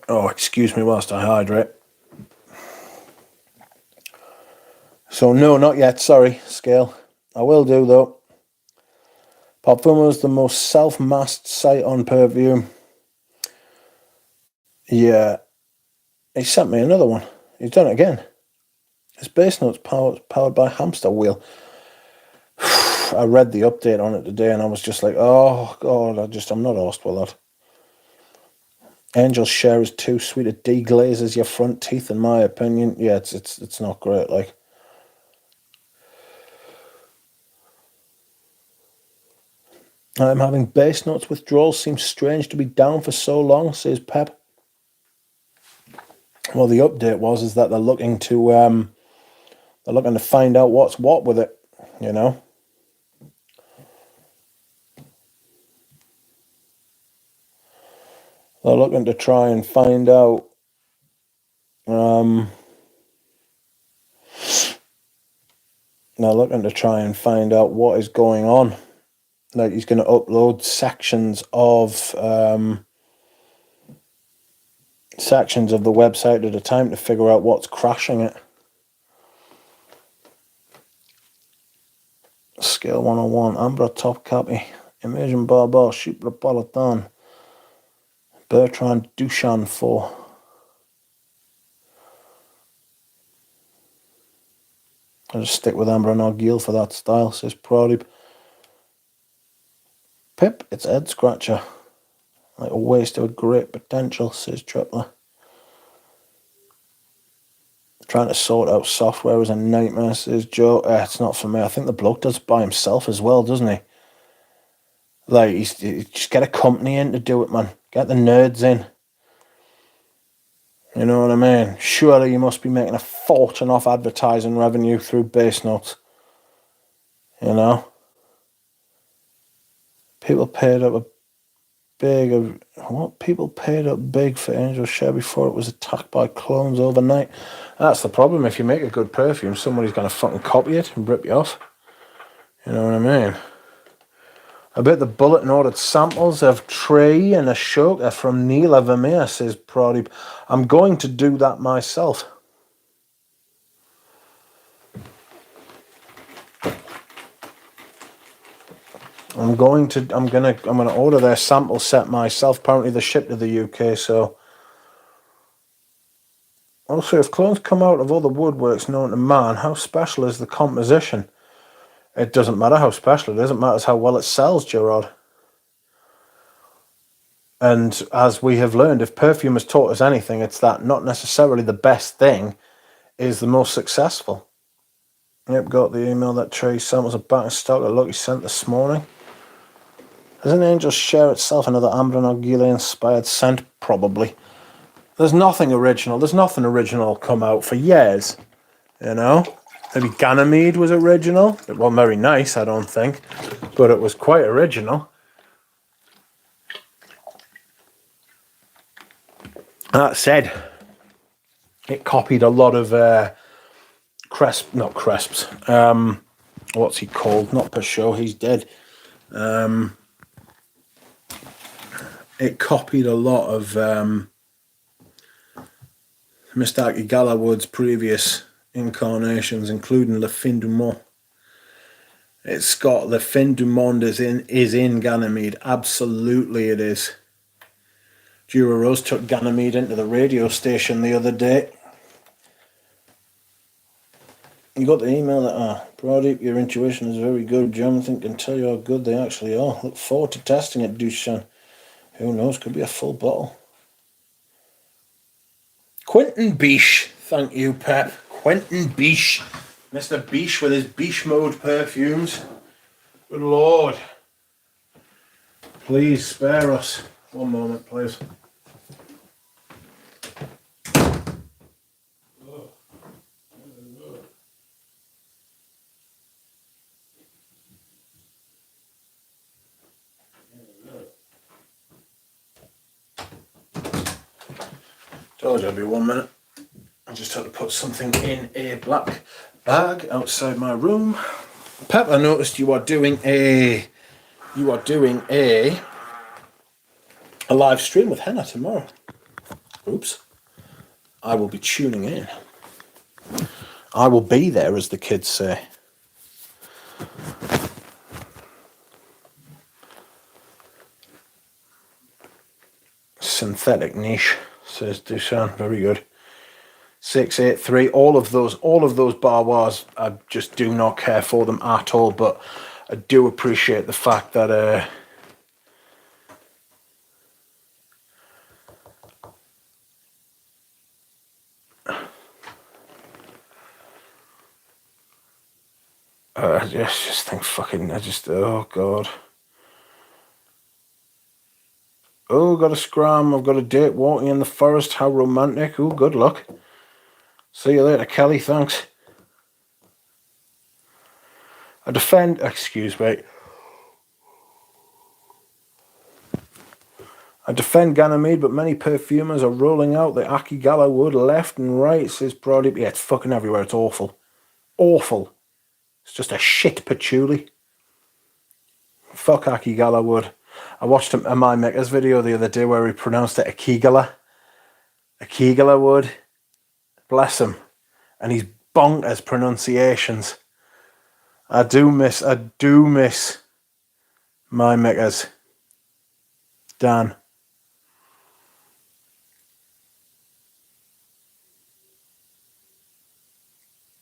Oh, excuse me whilst I hydrate. So no, not yet. Sorry, Scale. I will do though. Perfume is the most self-masked site on Perfume. Yeah. He sent me another one. He's done it again. His base note's powered by hamster wheel. I read the update on it today and I was just like, oh god, I'm not arsed with that. Angel's share is too sweet. It deglazes your front teeth, in my opinion. Yeah, it's not great. Like, I'm having base notes withdrawal. Seems strange to be down for so long, says Pep. Well, the update is that they're looking to find out what's what with it. You know. They're looking to try and find out Now looking to try and find out what is going on. Like he's going to upload sections of the website at a time to figure out what's crashing it. Scale 101, Ambra top copy, Imagine Barbar, Suprapolitan, Bertrand Duchan 4. I'll just stick with Ambra Nargile for that style, says Prodib. Pip, it's head scratcher. Like a waste of a great potential, says Tripler. Trying to sort out software is a nightmare, says Joe. It's not for me. I think the bloke does it by himself as well, doesn't he? Like, he's just get a company in to do it, man. Get the nerds in. You know what I mean? Surely you must be making a fortune off advertising revenue through base notes. You know? People paid up big for Angel Share before it was attacked by clones overnight. That's the problem. If you make a good perfume, somebody's going to fucking copy it and rip you off. You know what I mean? I bet the bulletin ordered samples of Tree and Ashoka from Neela Vermeer, says Prodib. I'm going to do that myself. I'm gonna order their sample set myself. Apparently they ship to the UK, so also if clones come out of other woodworks known to man, how special is the composition? It doesn't matter how special it is, it matters how well it sells, Gerard. And as we have learned, if perfume has taught us anything, it's that not necessarily the best thing is the most successful. Yep, got the email that Trey samples are back in stock. A look he sent this morning. Doesn't Angel Share itself another Amber and Arguile inspired scent? Probably. There's nothing original. There's nothing original come out for years. You know? Maybe Ganymede was original. It wasn't very nice, I don't think. But it was quite original. That said, it copied a lot of Cresps. What's he called? Not Peugeot, he's dead. It copied a lot of Mr. Akigala Wood's previous incarnations, including Le Fin du Monde. It's got Le Fin du Monde is in Ganymede. Absolutely it is. Dura Rose took Ganymede into the radio station the other day. You got the email that, Brody, your intuition is very good. Jonathan can tell you how good they actually are. Look forward to testing it, Duchan. Who knows, could be a full bottle. Quentin Biche, thank you, Pep. Quentin Biche. Mr. Biche with his Biche mode perfumes. Good Lord. Please spare us. One moment, please. Told you I'd be 1 minute. I just had to put something in a black bag outside my room. Pep, I noticed you are doing a live stream with Henna tomorrow. Oops. I will be tuning in. I will be there, as the kids say. Synthetic niche, says Dusan. Very good. 683. All of those Barwars, I just do not care for them at all. But I do appreciate the fact that I just think fucking. Oh god. Oh, got a scram. I've got a date walking in the forest. How romantic. Oh, good luck. See you later, Kelly. Thanks. I defend Ganymede, but many perfumers are rolling out the Akigala wood left and right, says Brody. Yeah, it's fucking everywhere. It's awful. Awful. It's just a shit patchouli. Fuck Akigala wood. I watched a My Maker's video the other day where he pronounced it Akigala. Akigala wood. Bless him. And he's bonkers pronunciations. I do miss My Maker's. Dan.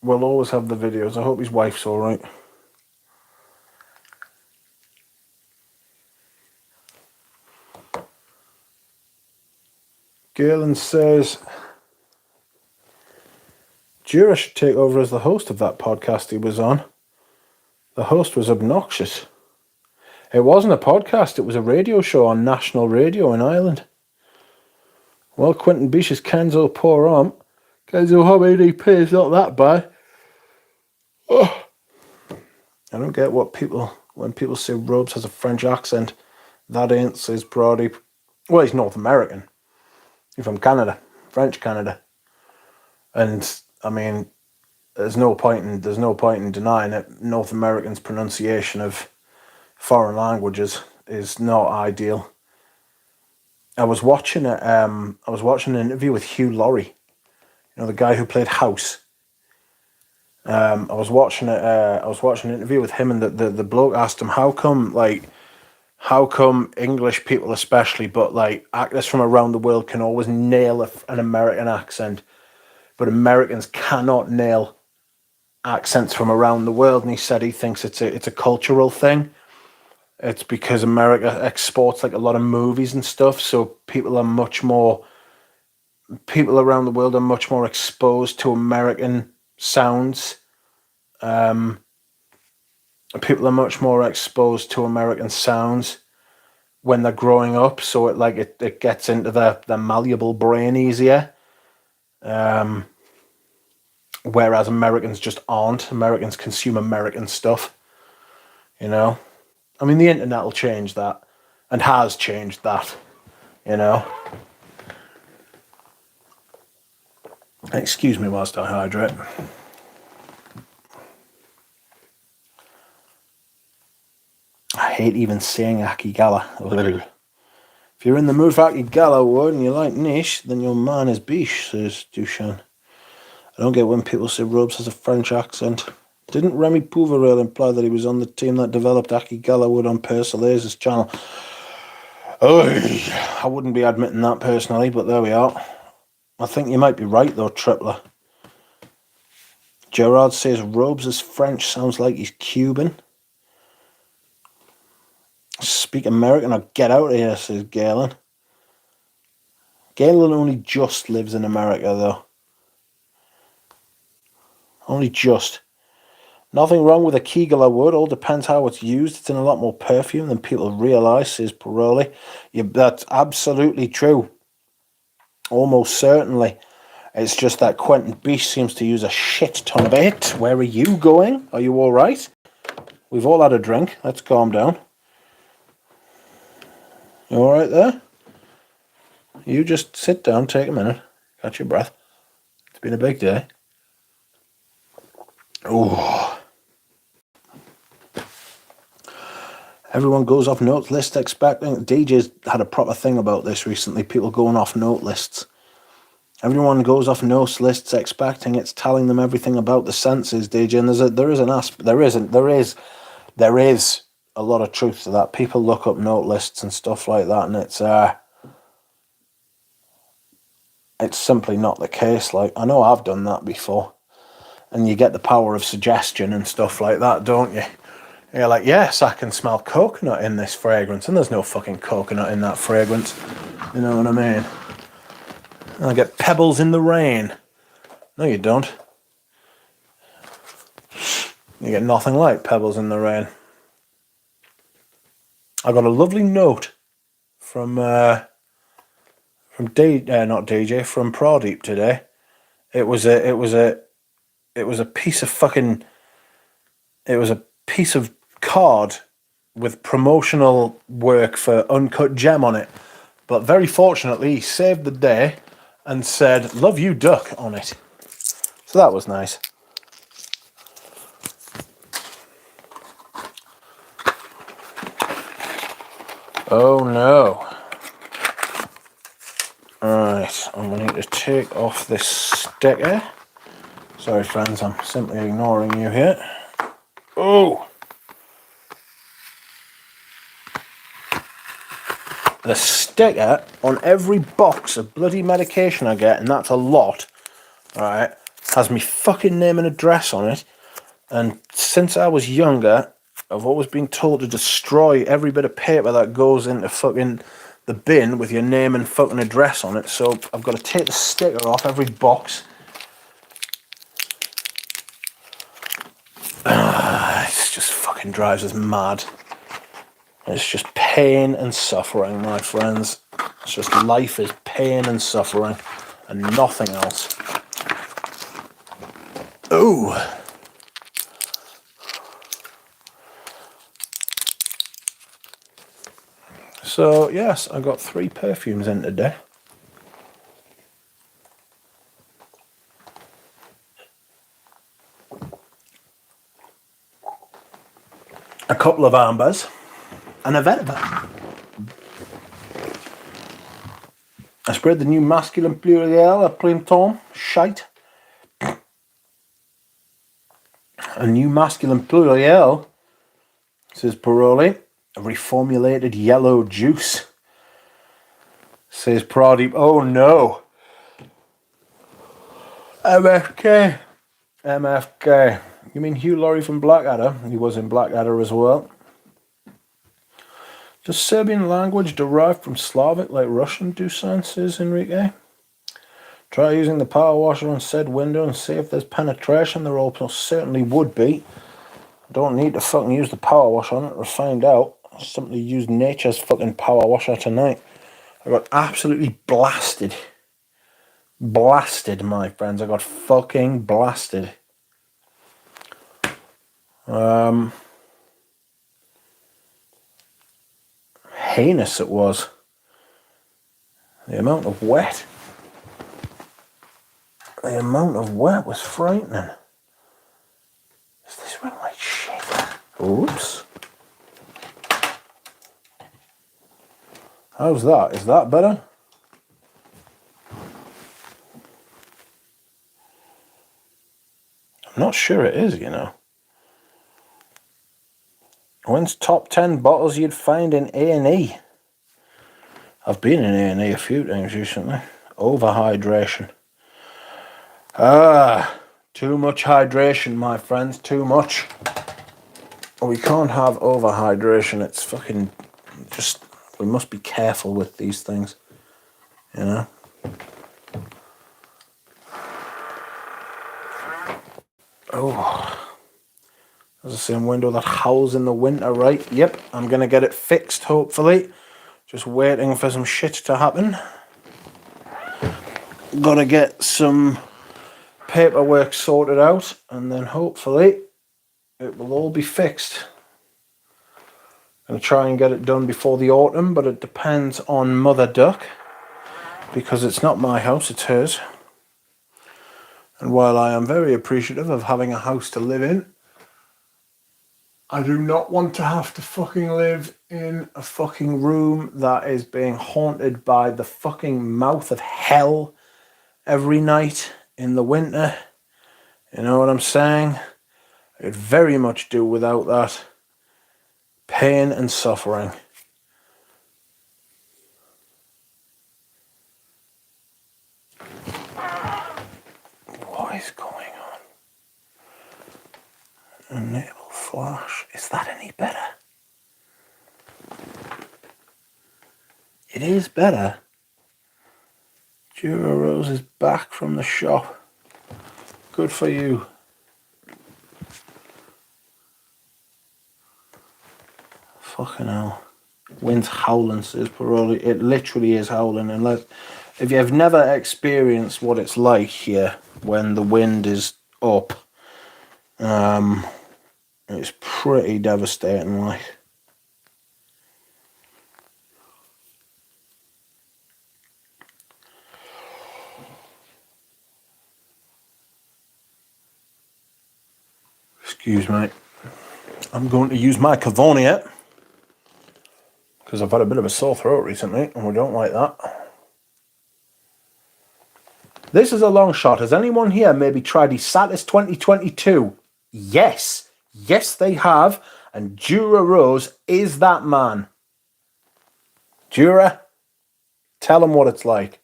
We'll always have the videos. I hope his wife's alright. Galen says Jura should take over as the host of that podcast he was on. The host was obnoxious. It wasn't a podcast, it was a radio show on national radio in Ireland. Well, Quentin Bish's Kenzo poor arm. Kenzo Hub ADP is not that bad. Oh. I don't get when people say Robes has a French accent. That ain't, says Brody. Well, he's North American. He's from Canada, French Canada. And I mean, there's no point in denying it. North Americans' pronunciation of foreign languages is not ideal. I was watching an interview with Hugh Laurie, the guy who played House. I was watching an interview with him, and the bloke asked him how come English people especially, but like actors from around the world can always nail an American accent, but Americans cannot nail accents from around the world. And he said he thinks it's a cultural thing. It's because America exports like a lot of movies and stuff, so people around the world are much more exposed to American sounds. People are much more exposed to American sounds when they're growing up, so it gets into their malleable brain easier. Whereas Americans just aren't. Americans consume American stuff. I mean, the internet will change that, and has changed that, Excuse me whilst I hydrate. I hate even saying Akigala. If you're in the mood for Akigala wood and you like niche, then your man is biche, says Dushan. I don't get when people say Robes has a French accent. Didn't Remy Pouverel imply that he was on the team that developed Akigala wood on Persolase's channel? Oh, I wouldn't be admitting that personally, but there we are. I think you might be right though, Tripler. Gerard says Robes is French, sounds like he's Cuban. Speak American or get out of here, says Galen. Galen only just lives in America though. Only just. Nothing wrong with a Kegela wood, all depends how it's used. It's in a lot more perfume than people realise, says Piroli. Yeah, that's absolutely true. Almost certainly. It's just that Quentin Biche seems to use a shit ton of it. Where are you going? Are you alright? We've all had a drink. Let's calm down. You alright there? You just sit down, take a minute, catch your breath. It's been a big day. Oh. Everyone goes off note list expecting. DJ's had a proper thing about this recently. People going off note lists. Everyone goes off note lists expecting it's telling them everything about the senses, DJ. And there is a lot of truth to that. People look up note lists and stuff like that, and it's simply not the case. Like, I know I've done that before, and you get the power of suggestion and stuff like that, don't you? You're like, yes, I can smell coconut in this fragrance, and there's no fucking coconut in that fragrance. You know what I mean? And I get pebbles in the rain. No, you don't. You get nothing like pebbles in the rain. I got a lovely note from Pradeep today. It was a piece of card with promotional work for Uncut Gem on it, but very fortunately he saved the day and said "Love you, Duck" on it, so that was nice. Oh no. Alright, I'm going to need to take off this sticker. Sorry friends, I'm simply ignoring you here. Oh! The sticker on every box of bloody medication I get, and that's a lot, alright, has me fucking name and address on it. And since I was younger, I've always been told to destroy every bit of paper that goes into fucking the bin with your name and fucking address on it. So I've got to take the sticker off every box. It just fucking drives us mad. It's just pain and suffering, my friends. It's just life is pain and suffering and nothing else. Ooh. So, yes, I got 3 perfumes in today. A couple of ambers and a vetiver. I sprayed the new masculine pluriel at Printemps. Shite. A new masculine pluriel, says Paroli. A reformulated yellow juice, says Pradeep. Oh no. MFK. MFK. You mean Hugh Laurie from Blackadder? He was in Blackadder as well. Does Serbian language derive from Slavic like Russian, Dusan, says Enrique? Try using the power washer on said window and see if there's penetration. There almost certainly would be. I don't need to fucking use the power washer on it to find out. I simply used nature's fucking power washer tonight. I got absolutely blasted. Blasted, my friends. I got fucking blasted. Heinous it was. The amount of wet. The amount of wet was frightening. Does this smell like shit? Oops. How's that? Is that better? I'm not sure it is, you know. When's top 10 bottles you'd find in A&E? I've been in A&E a few times recently. Overhydration. Too much hydration, my friends. Too much. We can't have overhydration. It's fucking just... We must be careful with these things. You know? Oh. There's the same window that howls in the winter, right? Yep, I'm going to get it fixed, hopefully. Just waiting for some shit to happen. Gotta get some paperwork sorted out, and then hopefully it will all be fixed. I'm going to try and get it done before the autumn, but it depends on Mother Duck, because it's not my house, it's hers. And while I am very appreciative of having a house to live in, I do not want to have to fucking live in a fucking room that is being haunted by the fucking mouth of hell every night in the winter. You know what I'm saying? I could very much do without that pain and suffering. What is going on? Enable flash. Is that any better? It is better. Dura Rose is back from the shop. Good for you. Fucking hell. Wind's howling, says Paroli. It literally is howling. Unless, if you've never experienced what it's like here when the wind is up, it's pretty devastating, like. Excuse me. I'm going to use my Cavonia, because I've had a bit of a sore throat recently, and we don't like that. This is a long shot. Has anyone here maybe tried Isatis 2022? Yes. Yes, they have. And Dura Rose is that man. Dura, tell them what it's like.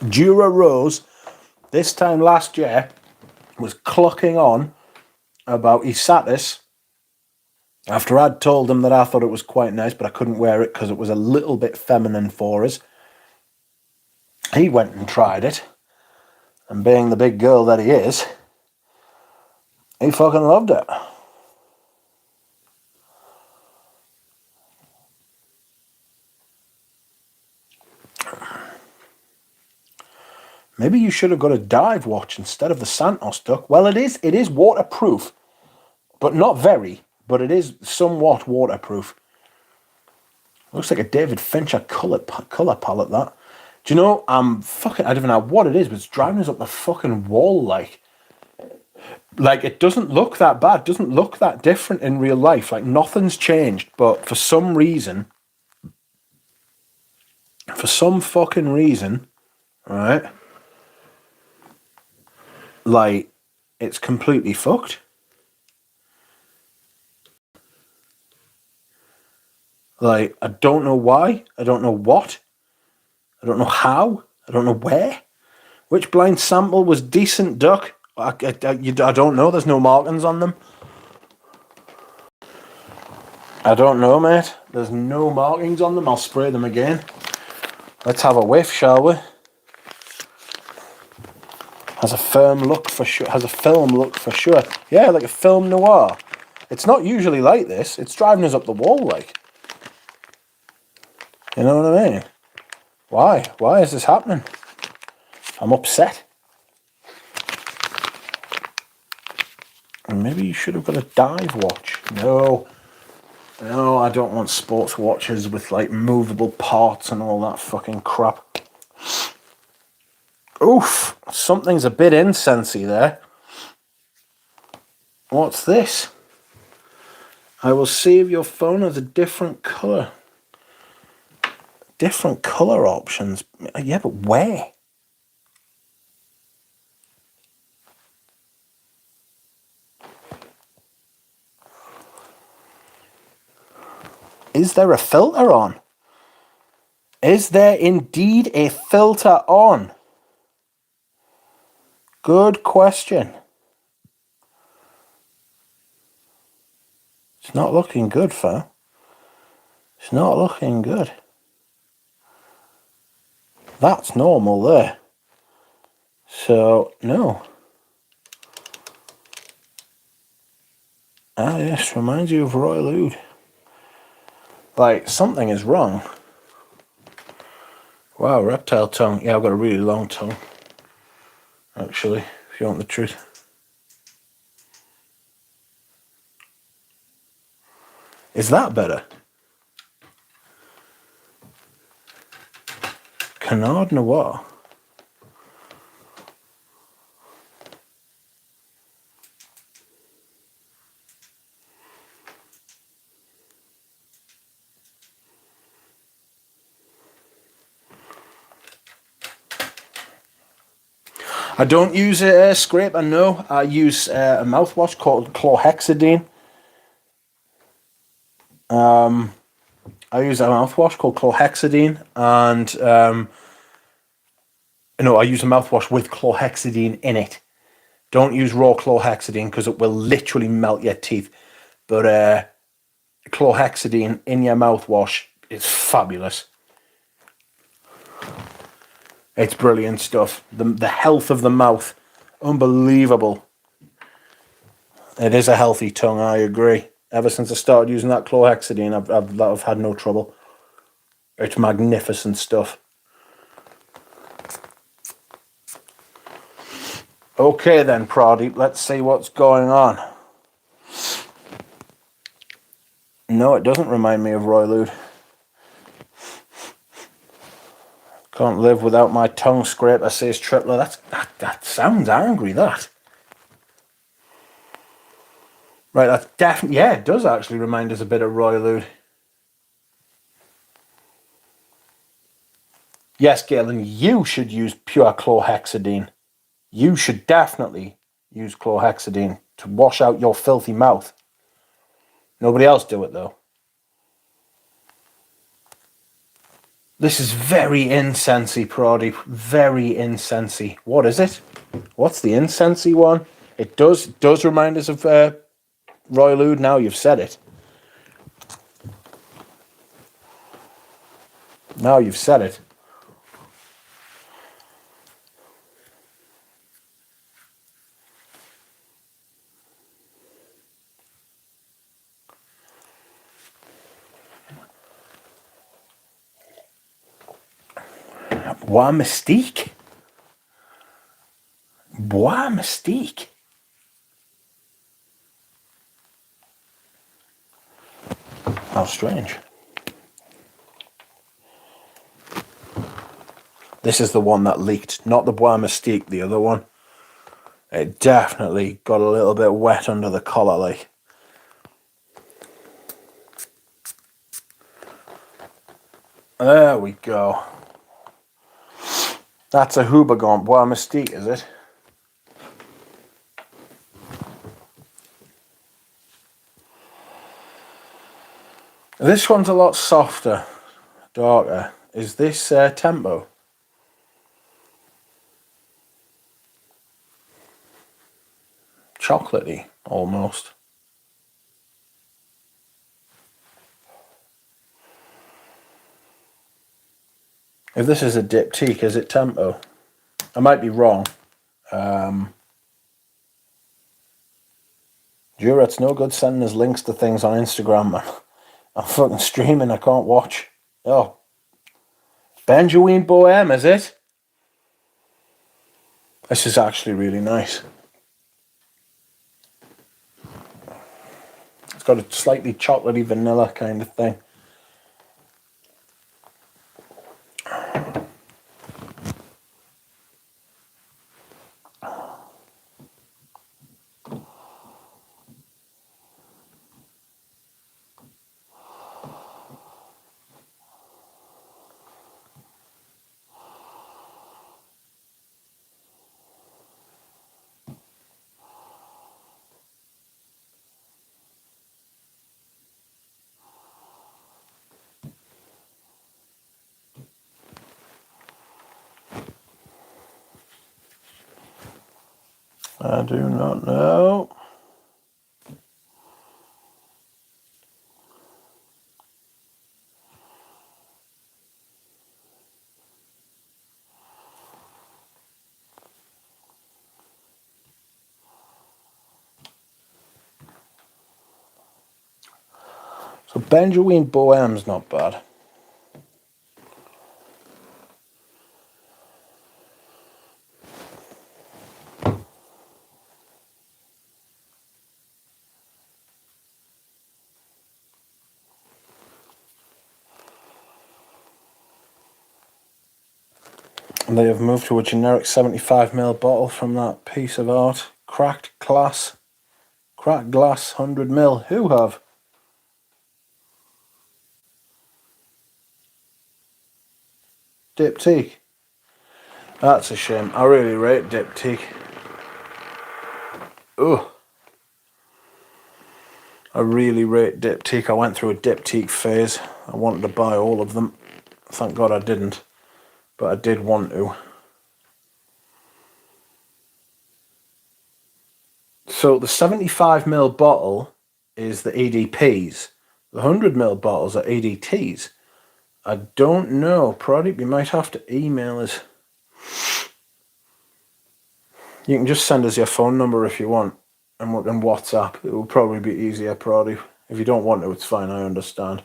Dura Rose, this time last year, was clocking on about Isatis after I'd told him that I thought it was quite nice, but I couldn't wear it because it was a little bit feminine for us. He went and tried it, and being the big girl that he is, he fucking loved it. Maybe you should have got a dive watch instead of the Santos duck. Well, it is waterproof, but not very, but it is somewhat waterproof. Looks like a David Fincher colour palette, that. Do you know, I don't even know what it is, but it's driving us up the fucking wall, like. Like, it doesn't look that bad, doesn't look that different in real life. Like, nothing's changed, but for some reason, right, like, it's completely fucked. Like, I don't know why, I don't know what, I don't know how, I don't know where. Which blind sample was decent, duck? I don't know, there's no markings on them. I don't know, mate. There's no markings on them. I'll spray them again. Let's have a whiff, shall we? Has a film look for sure. Yeah, like a film noir. It's not usually like this. It's driving us up the wall, like. You know what I mean? Why? Why is this happening? I'm upset. And maybe you should have got a dive watch. No, I don't want sports watches with like movable parts and all that fucking crap. Oof, something's a bit incensey there. What's this? I will see if your phone has a different colour. Different colour options. Yeah, but where? Is there a filter on? Is there indeed a filter on? Good question. It's not looking good, fam. It's not looking good. That's normal there. So, no. Ah, yes, reminds you of Royal Oud. Like, something is wrong. Wow, reptile tongue. Yeah, I've got a really long tongue. Actually, if you want the truth. Is that better? Canard Noir. I don't use a scraper, no. I use a mouthwash called chlorhexidine. I use a mouthwash called chlorhexidine, and I use a mouthwash with chlorhexidine in it. Don't use raw chlorhexidine because it will literally melt your teeth. But chlorhexidine in your mouthwash is fabulous. It's brilliant stuff. The health of the mouth, unbelievable. It is a healthy tongue, I agree. Ever since I started using that chlorhexidine, I've had no trouble. It's magnificent stuff. Okay then, Pradeep, let's see what's going on. No, it doesn't remind me of Royal Oud. Can't live without my tongue scraper, says Tripler. That sounds angry, that. Right, that's definitely, yeah, it does actually remind us a bit of Royal Oud. Yes, Galen, you should use pure chlorhexidine. You should definitely use chlorhexidine to wash out your filthy mouth. Nobody else do it, though. This is very incensey, Proddy. Very incensey. What is it? What's the incensey one? It does remind us of Royal Oud, now you've said it. Now you've said it. Bois Mystique? Bois Mystique? How strange. This is the one that leaked, not the Bois Mystique, the other one. It definitely got a little bit wet under the collar, like. There we go. That's a Houbagant Bois Mystique, is it? This one's a lot softer, darker. Is this Tempo? Chocolatey, almost. If this is a diptyque, is it Tempo? I might be wrong. Jura, it's no good sending us links to things on Instagram, man. I'm fucking streaming, I can't watch. Oh. Benjoin Bohème, is it? This is actually really nice. It's got a slightly chocolatey vanilla kind of thing. I do not know. So Benjoin Bohème's not bad. And they have moved to a generic 75ml bottle from that piece of art. Cracked glass 100ml. Who have? Diptyque. That's a shame. I really rate Diptyque. Ugh. I really rate Diptyque. I went through a Diptyque phase. I wanted to buy all of them. Thank God I didn't. But I did want to. So the 75ml bottle is the EDPs. The 100ml bottles are EDTs. I don't know. Product, you might have to email us. You can just send us your phone number if you want. And WhatsApp. It will probably be easier, Product. If you don't want to, it's fine. I understand.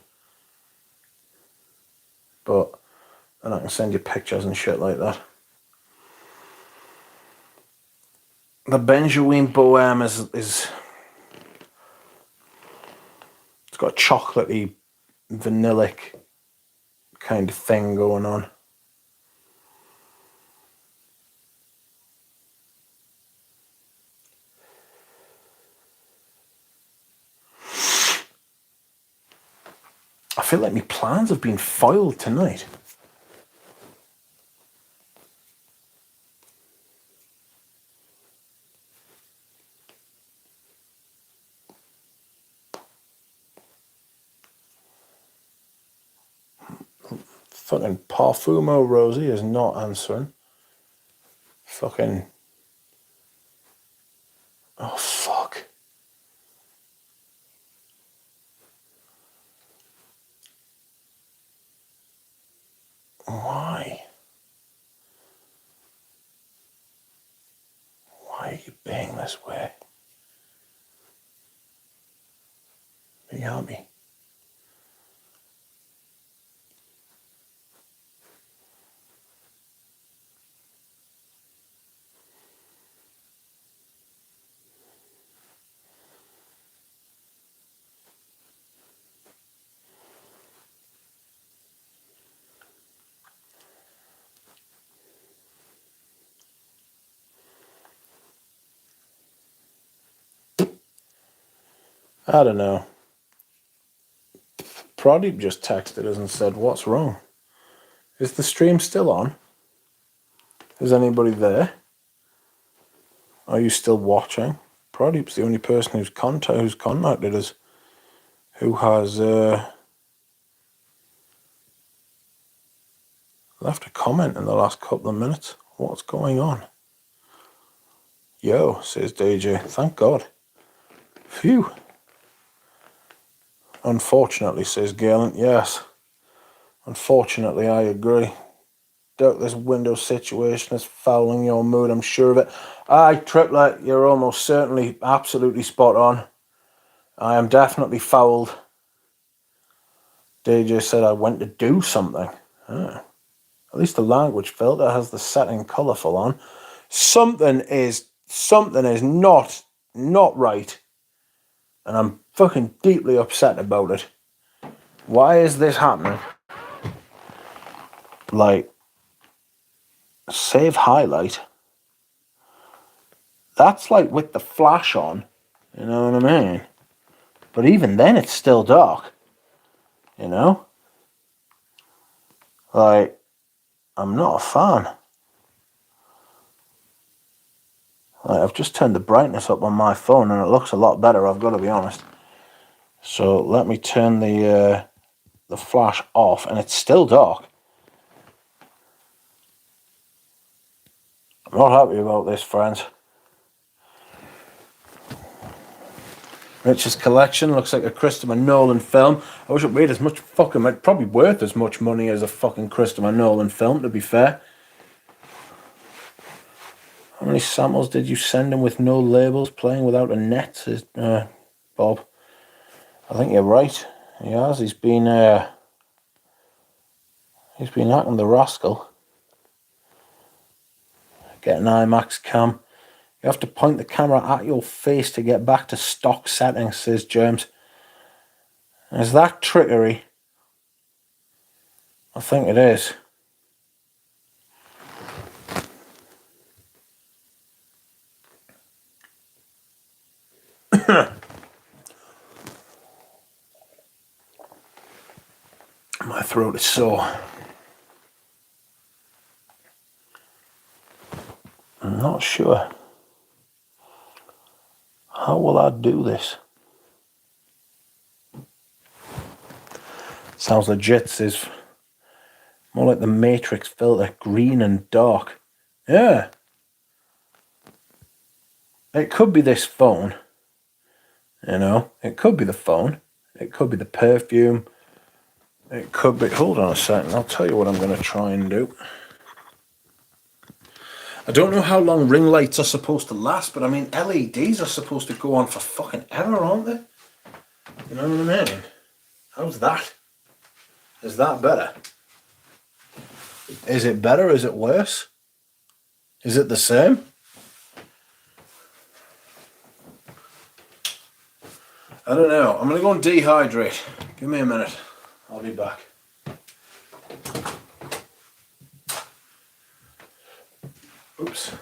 But, and I can send you pictures and shit like that. The Benjoin Bohème is it's got a chocolatey, vanillic kind of thing going on. I feel like my plans have been foiled tonight. Fucking Perfume Rosie is not answering. Fucking... Oh, fuck. Why? Why are you being this way? Be happy. I don't know. Pradeep just texted us and said, what's wrong? Is the stream still on? Is anybody there? Are you still watching? Pradeep's the only person who's contacted us who has left a comment in the last couple of minutes. What's going on? Yo, says DJ. Thank God. Phew. Unfortunately, says Galen. Yes. Unfortunately, I agree. Doubt this Windows situation is fouling your mood, I'm sure of it. Aye, Triplet, you're almost certainly absolutely spot on. I am definitely fouled. DJ said I went to do something. Oh. At least the language filter has the setting colourful on. Something is not right. And I'm fucking deeply upset about it. Why is this happening? Like, save highlight. That's like with the flash on. You know what I mean? But even then it's still dark. You know? Like, I'm not a fan. Like, I've just turned the brightness up on my phone and it looks a lot better, I've got to be honest. So let me turn the flash off and it's still dark. I'm not happy about this, friends. Rich's collection looks like a Christopher Nolan film. I wish it weighed as much fucking... It's probably worth as much money as a fucking Christopher Nolan film, to be fair. How many samples did you send him with no labels, playing without a net? Says Bob. I think you're right. He has. He's been acting the rascal. Get an IMAX cam. You have to point the camera at your face to get back to stock settings, says James. Is that trickery? I think it is. My throat is sore. I'm not sure. How will I do this? Sounds legit, says. More like the Matrix filter, green and dark. Yeah. It could be this phone. You know, it could be the phone. It could be the perfume. It could be... Hold on a second. I'll tell you what I'm going to try and do. I don't know how long ring lights are supposed to last, but I mean, LEDs are supposed to go on for fucking ever, aren't they? You know what I mean? How's that? Is that better? Is it better? Is it worse? Is it the same? I don't know. I'm going to go and dehydrate. Give me a minute. I'll be back. Oops.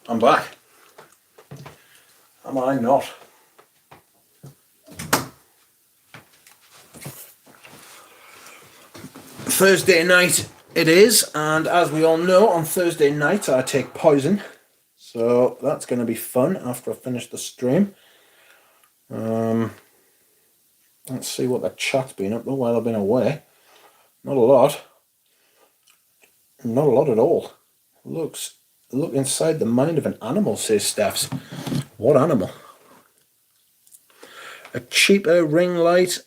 I'm back. Am I not? Thursday night it is, and as we all know, on Thursday night I take poison. So that's going to be fun after I finish the stream. Let's see what the chat's been up to while I've been away. Not a lot. Not a lot at all. Look inside the mind of an animal, says Stephs. What animal? A cheaper ring light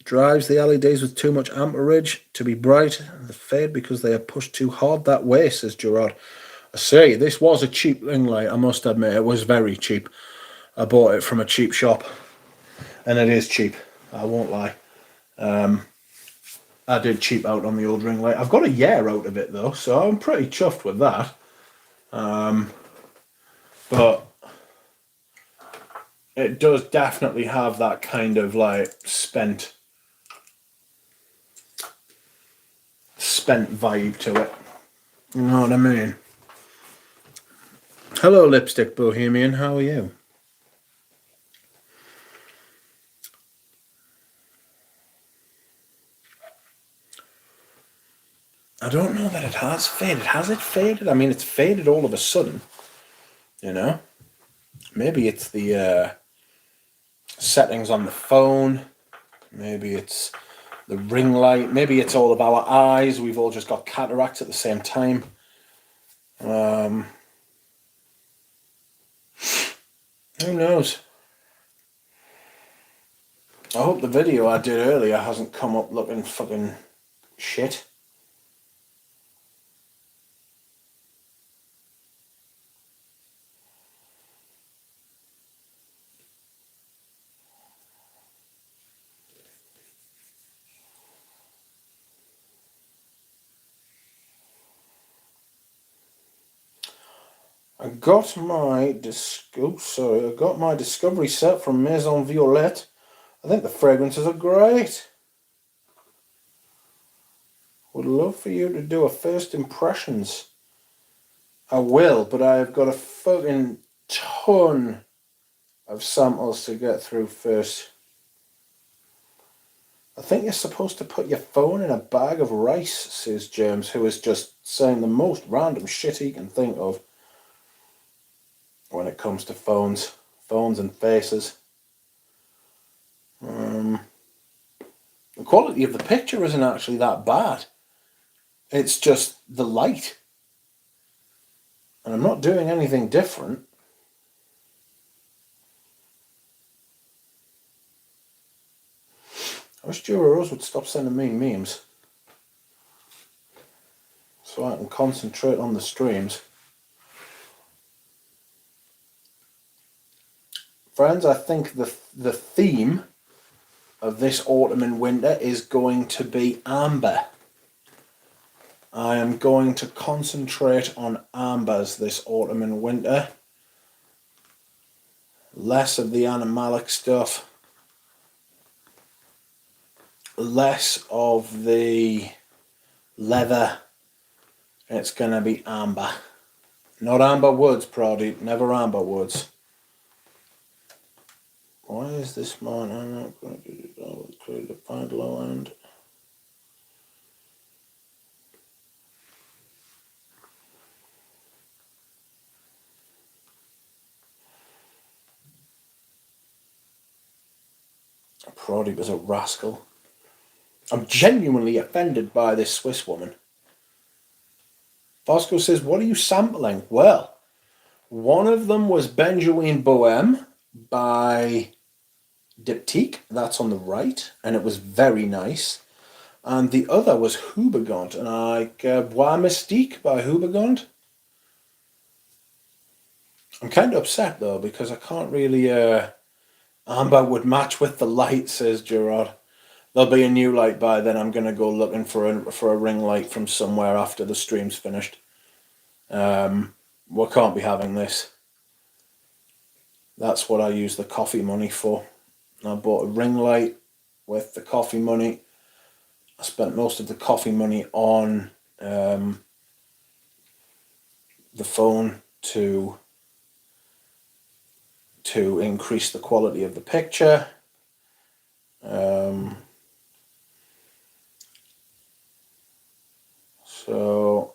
drives the LEDs with too much amperage to be bright. They fade because they are pushed too hard that way, says Gerard. I say, this was a cheap ring light, I must admit. It was very cheap. I bought it from a cheap shop. And it is cheap, I won't lie. I did cheap out on the old ring light. I've got a year out of it though, so I'm pretty chuffed with that. But it does definitely have that kind of like spent vibe to it. You know what I mean? Hello, Lipstick Bohemian, how are you? I don't know that it has faded. Has it faded? I mean, it's faded all of a sudden, you know? Maybe it's the settings on the phone. Maybe it's the ring light. Maybe it's all of our eyes. We've all just got cataracts at the same time. Who knows? I hope the video I did earlier hasn't come up looking fucking shit. I got my discovery set from Maison Violette. I think the fragrances are great. Would love for you to do a first impressions. I will, but I've got a fucking ton of samples to get through first. I think you're supposed to put your phone in a bag of rice, says James, who is just saying the most random shit he can think of when it comes to phones and faces. The quality of the picture isn't actually that bad. It's just the light. And I'm not doing anything different. I wish Jura Rose would stop sending me memes so I can concentrate on the streams. Friends, I think the theme of this autumn and winter is going to be amber. I am going to concentrate on ambers this autumn and winter. Less of the animalic stuff. Less of the leather. It's going to be amber. Not amber woods, Proddy. Never amber woods. Why is this mine? I'm not going to do it all. Create a find low end. Proddy was a rascal. I'm genuinely offended by this Swiss woman. Bosco says, what are you sampling? Well, one of them was Benjoin Bohème by Diptyque. That's on the right, and it was very nice. And the other was Hubegant, and Bois Mystique by Hubegant. I'm kind of upset, though, because I can't really... amber would match with the light, says Gerard. There'll be a new light by then. I'm going to go looking for a ring light from somewhere after the stream's finished. We can't be having this. That's what I use the coffee money for. I bought a ring light with the coffee money. I spent most of the coffee money on the phone to increase the quality of the picture. So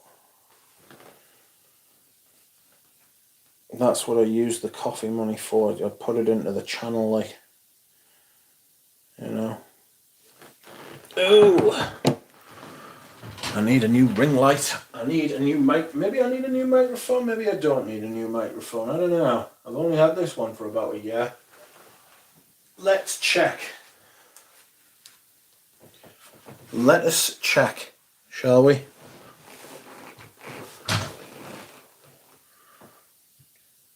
that's what I use the coffee money for. I put it into the channel, like, you know. Oh, I need a new ring light. I need a new mic. Maybe I need a new microphone. Maybe I don't need a new microphone. I don't know. I've only had this one for about a year. Let's check. Let us check, shall we?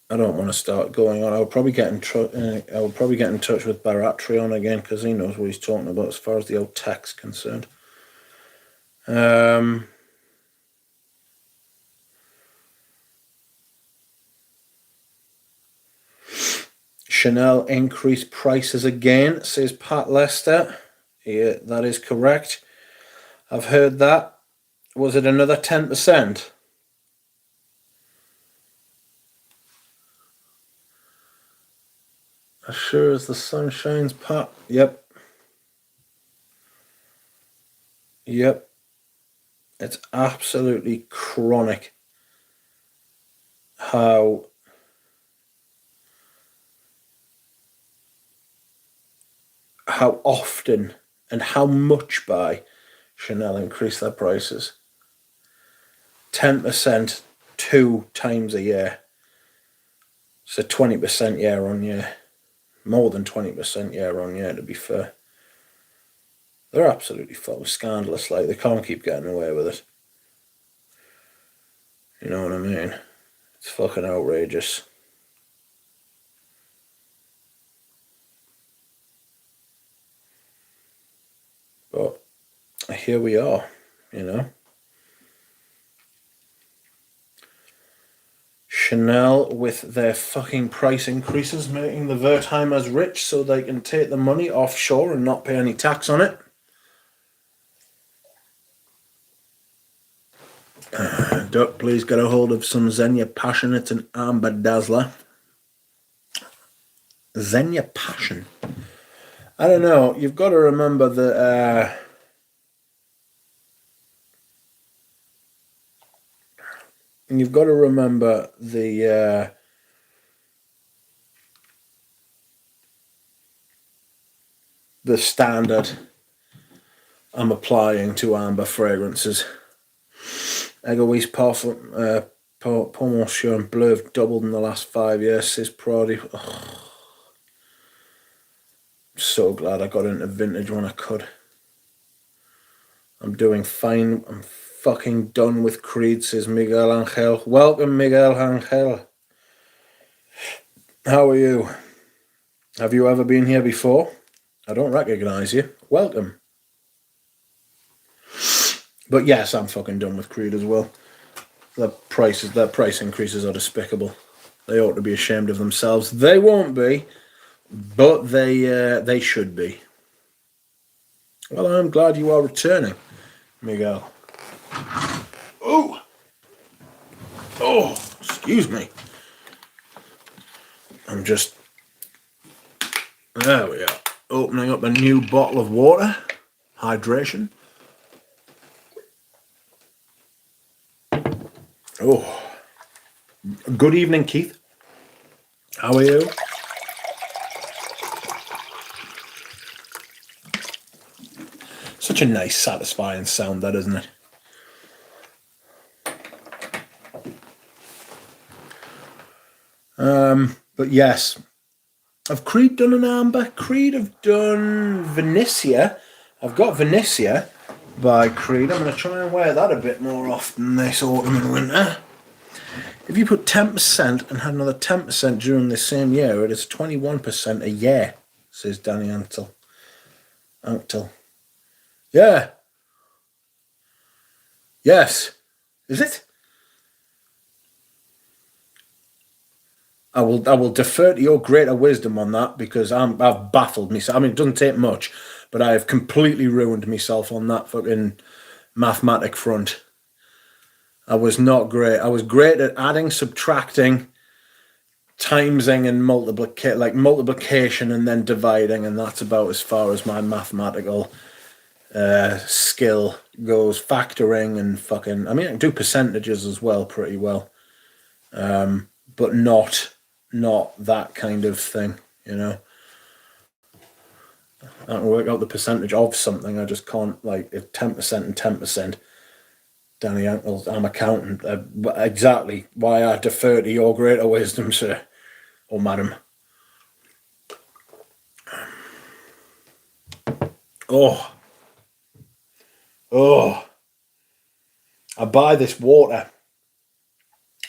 I don't want to start going on. I'll probably get in touch with Baratrion again, because he knows what he's talking about as far as the old tech's concerned. Chanel increased prices again, says Pat Lester. Yeah, that is correct. I've heard that. Was it another 10%? As sure as the sun shines, Pat. Yep. Yep. It's absolutely chronic how often and how much by Chanel increase their prices. 10% 2 times a year. So 20% year on year. More than 20% year on year, to be fair. They're absolutely full scandalous. Like, they can't keep getting away with it. You know what I mean? It's fucking outrageous. But here we are, you know. Chanel with their fucking price increases, making the Wertheimers rich so they can take the money offshore and not pay any tax on it. Duck, please get a hold of some Xenia Passion. It's an amber dazzler. Xenia Passion. I don't know. You've got to remember that the standard I'm applying to amber fragrances. Egoist Parfum, Pour Monsieur and Bleu have doubled in the last 5 years, says Prodi. Oh, I'm so glad I got into vintage when I could. I'm doing fine. I'm fucking done with Creed, says Miguel Angel. Welcome, Miguel Angel. How are you? Have you ever been here before? I don't recognize you. Welcome. But yes, I'm fucking done with Creed as well. Their price increases are despicable. They ought to be ashamed of themselves. They won't be, but they should be. Well, I'm glad you are returning, Miguel. Oh, excuse me. I'm just, there we are, opening up a new bottle of water. Hydration. Oh, good evening, Keith. How are you? Such a nice, satisfying sound, that, isn't it? But yes, have Creed done an amber? Creed have done Venetia. I've got Venetia by Creed. I'm going to try and wear that a bit more often this autumn and winter. If you put 10% and had another 10% during the same year, it is 21% a year, says Danny Antel. Yeah. Yes. Is it? I will defer to your greater wisdom on that, because I've baffled myself. I mean, it doesn't take much, but I have completely ruined myself on that fucking mathematic front. I was not great. I was great at adding, subtracting, timesing, and multiplication and then dividing, and that's about as far as my mathematical skill goes. Factoring and fucking, I mean, I can do percentages as well pretty well, but not that kind of thing, you know. I can work out the percentage of something. I just can't, like, if 10% and 10%. Danny Ankles, I'm accountant. Exactly why I defer to your greater wisdom, sir or madam. Oh, I buy this water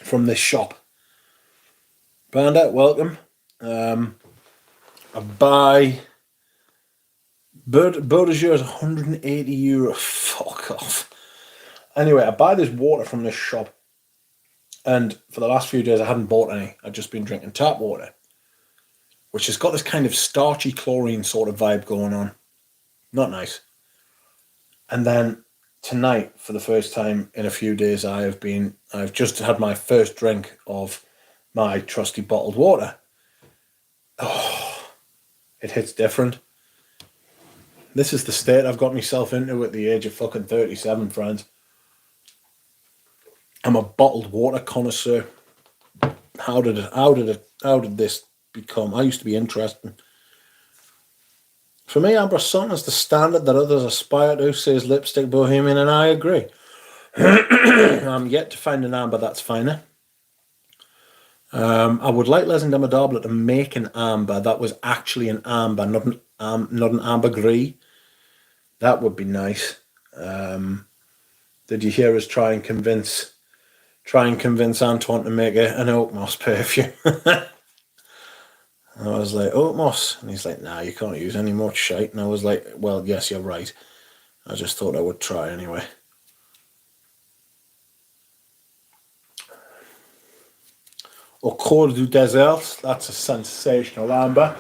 from this shop. Branda, welcome. I buy Bordejeur is €180. Fuck off. Anyway, I buy this water from this shop, and for the last few days I hadn't bought any. I'd just been drinking tap water, which has got this kind of starchy chlorine sort of vibe going on. Not nice. And then tonight, for the first time in a few days, I've just had my first drink of my trusty bottled water. Oh, it hits different. This is the state I've got myself into at the age of fucking 37, friends. I'm a bottled water connoisseur. How did this become? I used to be interested. For me, Amber Sun is the standard that others aspire to, says Lipstick Bohemian, and I agree. I'm yet to find an amber that's finer. I would like Les and Demodable to make an amber that was actually an amber, not an ambergris. That would be nice. Did you hear us try and convince Antoine to make an oak moss perfume? And I was like, oak moss? And he's like, nah, you can't use any more shite. And I was like, well, yes, you're right. I just thought I would try anyway. Au Cours du Désert, that's a sensational amber.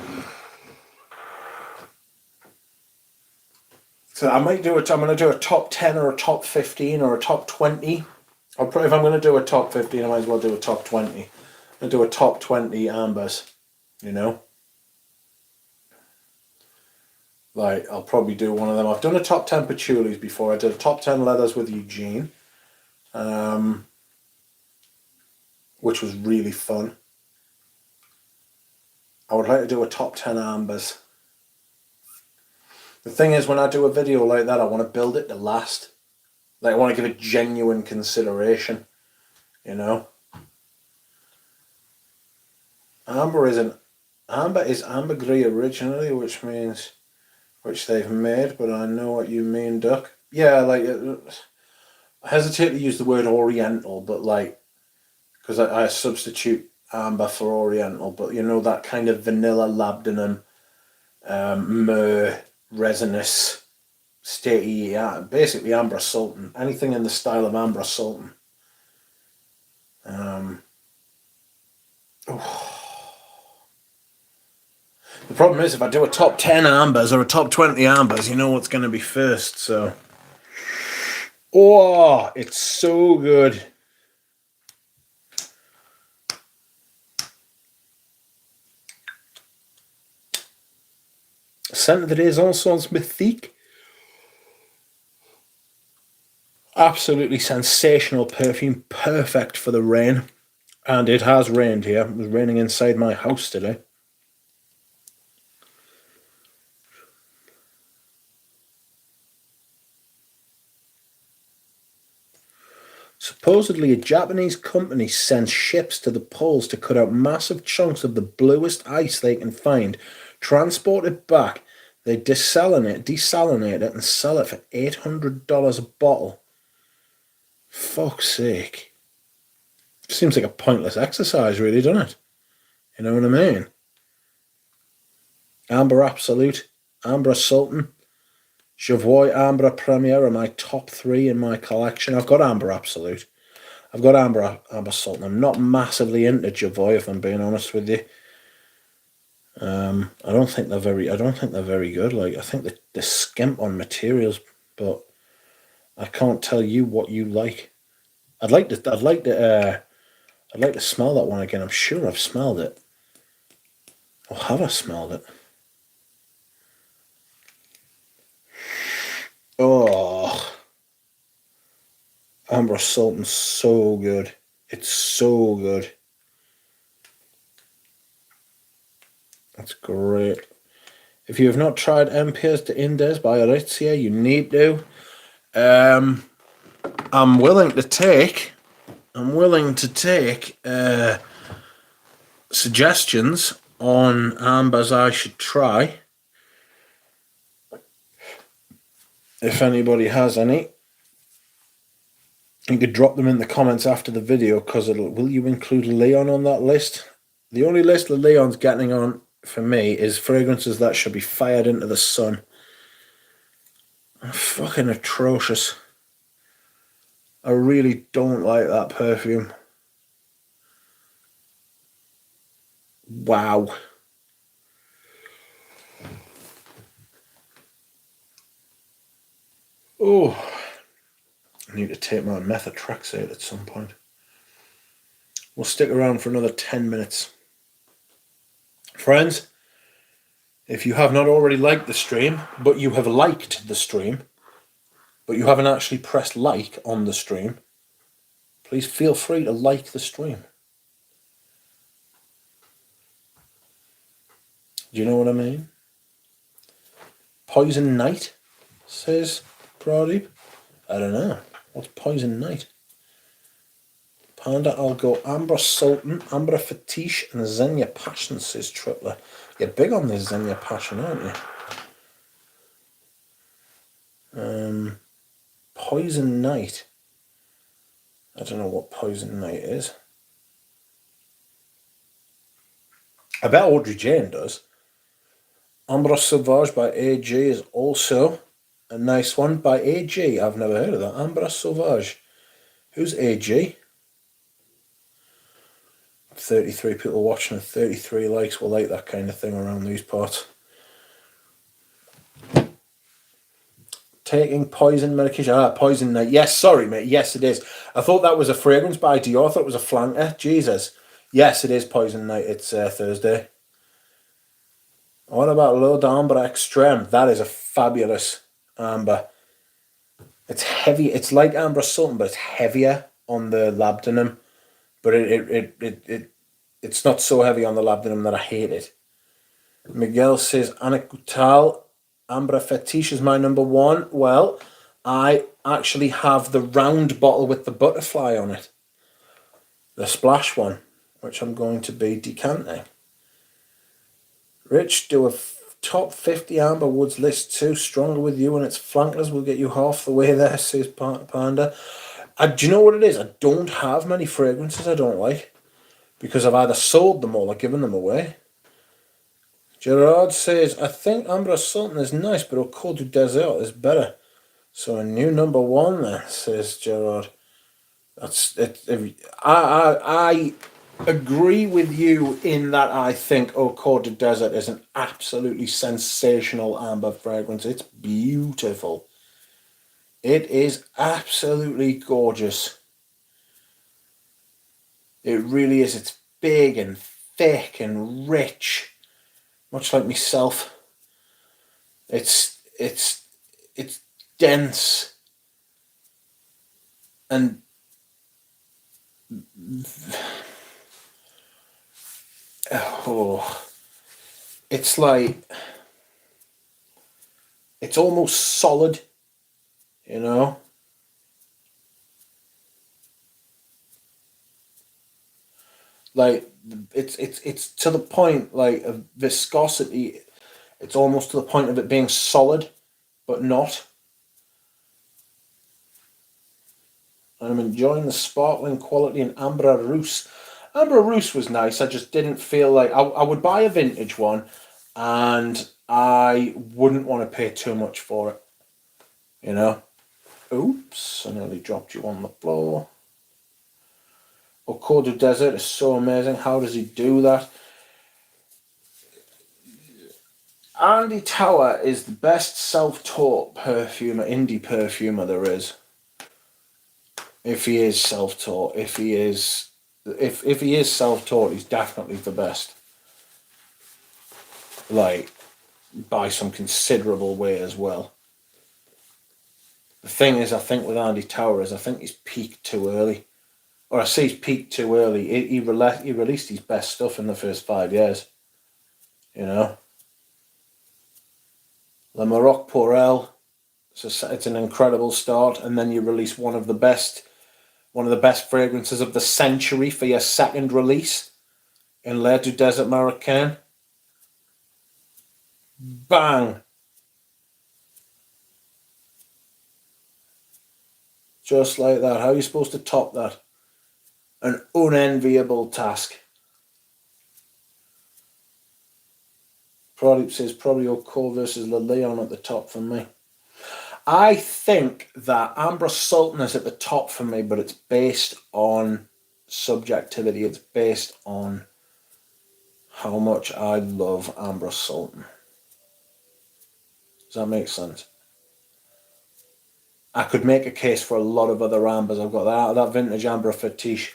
So I might do it. I'm going to do a top 10 or a top 15 or a top 20. If I'm going to do a top 15, I might as well do a top 20. I'm going to do a top 20 ambers, you know. Like, I'll probably do one of them. I've done a top 10 patchoulis before. I did a top 10 leathers with Eugene, which was really fun. I would like to do a top 10 ambers. The thing is, when I do a video like that, I want to build it to last. Like, I want to give it genuine consideration, you know. Amber is ambergris originally, which they've made, but I know what you mean, Duck. Yeah, like, I hesitate to use the word oriental, but like, because I substitute amber for oriental, but you know, that kind of vanilla labdanum, myrrh, resinous, statey, basically Ambra Sultan. Anything in the style of Ambra Sultan. The problem is, if I do a top 10 ambers or a top 20 ambers, you know what's going to be first, so. Oh, it's so good. Scent of the day is also Mythique. Absolutely sensational perfume, perfect for the rain. And it has rained here. It was raining inside my house today. Supposedly, a Japanese company sends ships to the poles to cut out massive chunks of the bluest ice they can find, transport it back, they desalinate it, and sell it for $800 a bottle. Fuck's sake. Seems like a pointless exercise, really, doesn't it? You know what I mean? Amber Absolute, Amber Sultan, Javoy Amber Premier are my top 3 in my collection. I've got Amber Absolute. I've got Amber Sultan. I'm not massively into Javoy, if I'm being honest with you. I don't think they're very good. Like, I think they skimp on materials, but I can't tell you what you like. I'd like to smell that one again. I'm sure I've smelled it. Or have I smelled it? Oh, Amber Sultan's so good. It's so good. That's great. If you have not tried Empire's de Indes by Aritzia, you need to. I'm willing to take suggestions on ambers I should try. If anybody has any, you could drop them in the comments after the video, because will you include Leon on that list? The only list that Leon's getting on for me is fragrances that should be fired into the sun. Fucking atrocious. I really don't like that perfume. Wow. Oh, I need to take my methotrexate at some point. We'll stick around for another 10 minutes. Friends, if you have not already liked the stream, but you have liked the stream, but you haven't actually pressed like on the stream, please feel free to like the stream. Do you know what I mean? Poison Night, says Pradeep. I don't know. What's Poison Night? Panda, I'll go Amber Sultan, Amber Fetiche, and Xenia Passion, says Tripler. You're big on this Xenia Passion, aren't you? Poison Night. I don't know what Poison Night is. I bet Audrey Jane does. Ambre Sauvage by AG is also a nice one by AG. I've never heard of that. Ambre Sauvage. Who's AG? 33 people watching and 33 likes. We'll like that kind of thing around these parts. Taking poison medication. Poison Night. Yes, sorry, mate. Yes, it is. I thought that was a fragrance by Dior. I thought it was a flanker. Jesus. Yes, it is Poison Night. It's Thursday. What about L'Eau d'Ambre Extreme? That is a fabulous amber. It's heavy. It's like Amber Sultan, but it's heavier on the labdanum. But it's not so heavy on the labdanum that I hate it. Miguel says, Anacutal Ambra Fetiche is my number one. Well, I actually have the round bottle with the butterfly on it. The splash one, which I'm going to be decanting. Rich, do a top 50 Amber Woods list too. Stronger with you and its flankers will get you half the way there, says Panda. Do you know what it is? I don't have many fragrances I don't like, because I've either sold them all or given them away. Gerard says, I think Ambre Sultan is nice, but Au Cours du Desert is better. So a new number one there, says Gerard. That's it. I agree with you in that I think Au Cours du Desert is an absolutely sensational amber fragrance. It's beautiful. It is absolutely gorgeous. It really is. It's big and thick and rich, much like myself. It's dense and it's like, it's almost solid, you know. Like it's to the point like of viscosity. It's almost to the point of it being solid, but not. And I'm enjoying the sparkling quality in Ambre Rousse. Ambre Rousse was nice. I just didn't feel like I would buy a vintage one, and I wouldn't want to pay too much for it. You know. Oops! I nearly dropped you on the floor. Au Cours du Desert is so amazing. How does he do that? Andy Tower is the best self-taught perfumer, indie perfumer there is. If he is self-taught, if he is self-taught, he's definitely the best. Like, by some considerable way as well. The thing is, I think with Andy Towers, I think he's peaked too early. Or I say he's peaked too early. He released his best stuff in the first 5 years. You know? Le Maroc Pourel, it's an incredible start, and then you release one of the best fragrances of the century for your second release in L'air du Desert Marocain. Bang! Just like that. How are you supposed to top that? An unenviable task. Product says probably Ocor versus Le Leon at the top for me. I think that Amber Sultan is at the top for me, but it's based on subjectivity. It's based on how much I love Amber Sultan. Does that make sense? I could make a case for a lot of other ambers. I've got that vintage Amber Fetiche.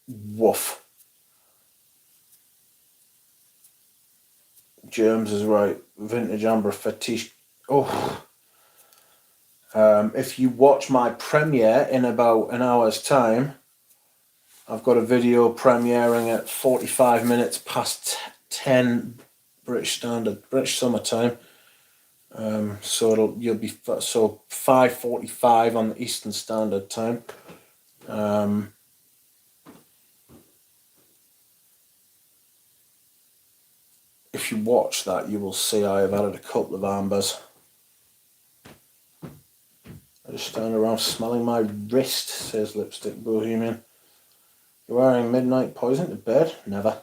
Woof. Germs is right. Vintage Amber Fetiche. Oh. If you watch my premiere in about an hour's time, I've got a video premiering at 45 minutes past 10 British Standard, British Summertime. So you'll be 5:45 on the Eastern Standard Time. If you watch that, you will see I have added a couple of ambers. I just stand around smelling my wrist, says Lipstick Bohemian. You're wearing Midnight Poison to bed? Never.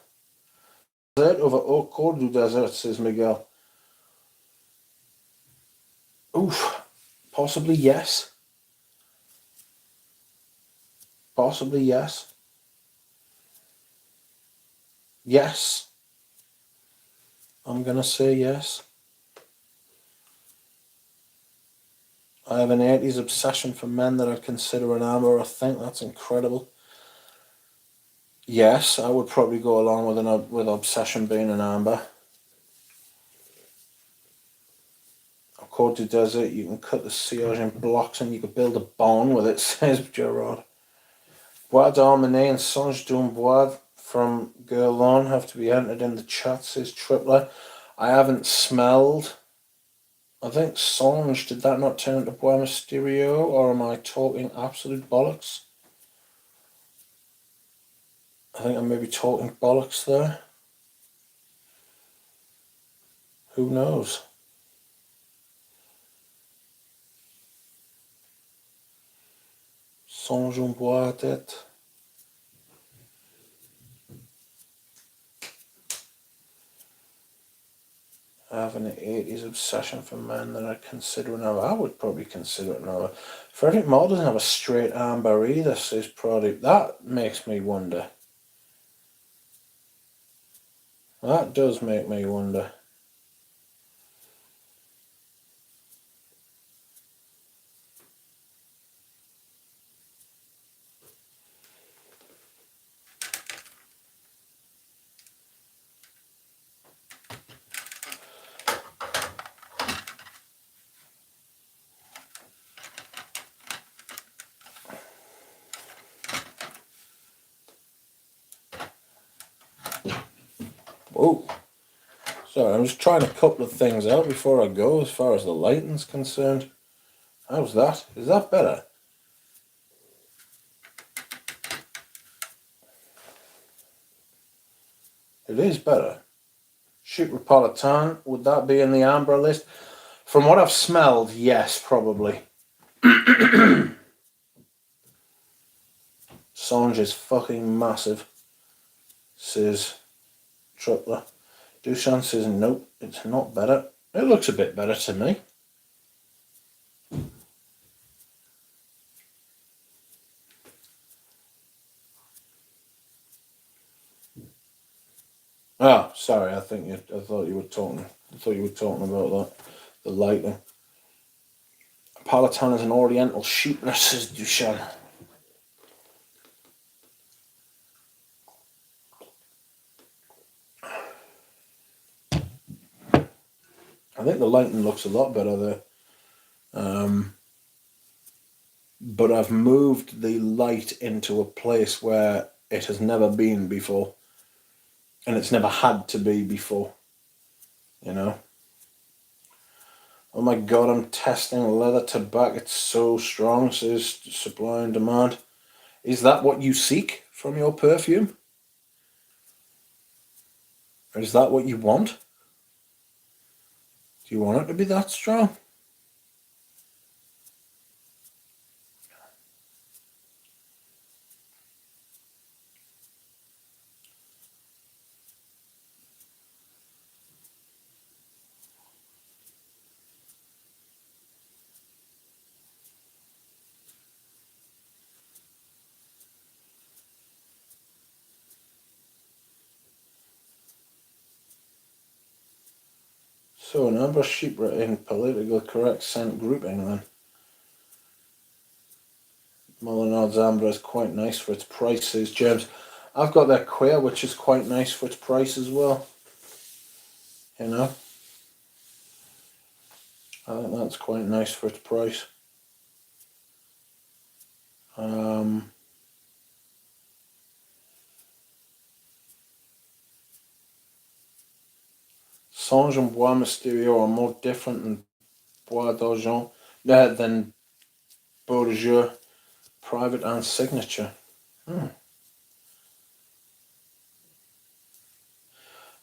Desert over Au Cours du Desert, says Miguel. Oof. Possibly yes. Possibly yes. Yes. I'm going to say yes. I have an 80s obsession for men that I'd consider an amber. I think that's incredible. Yes, I would probably go along with obsession being an amber. Côte du Desert, you can cut the sillage in blocks and you could build a barn with it, says Gerard. Bois d'Harmonie and Songe d'un Bois from Guerlain have to be entered in the chat, says Tripler. I haven't smelled. I think Songe, did that not turn into Bois Mysterio, or am I talking absolute bollocks? I think I may be talking bollocks there. Who knows? Songe d'un Bois à tête. I have an 80s obsession for men that I consider an amber. I would probably consider it an amber. Frederick Moore doesn't have a straight amber either, says Product. That makes me wonder. That does make me wonder. Whoa. Sorry, I'm just trying a couple of things out before I go as far as the lighting's concerned. How's that? Is that better? It is better. Chute Repolitan, would that be in the amber list? From what I've smelled, yes, probably. Songe is fucking massive, says Tripler. Duchamp says nope, it's not better. It looks a bit better to me. Oh, sorry. I thought you were talking about that. The lighting. Palatine has an oriental sheepness, says Duchamp. I think the lighting looks a lot better there. But I've moved the light into a place where it has never been before. And it's never had to be before. You know? Oh my god, I'm testing leather tobacco. It's so strong, says Supply and Demand. Is that what you seek from your perfume? Or is that what you want? Do you want it to be that strong? So, an amber sheep in politically correct scent grouping then. Molinard's amber is quite nice for its price, says James. I've got their queer, which is quite nice for its price as well. You know? I think that's quite nice for its price. Songe and Bois Mysterieux are more different than Bois d'Argent than Bourdieu, Private and Signature. I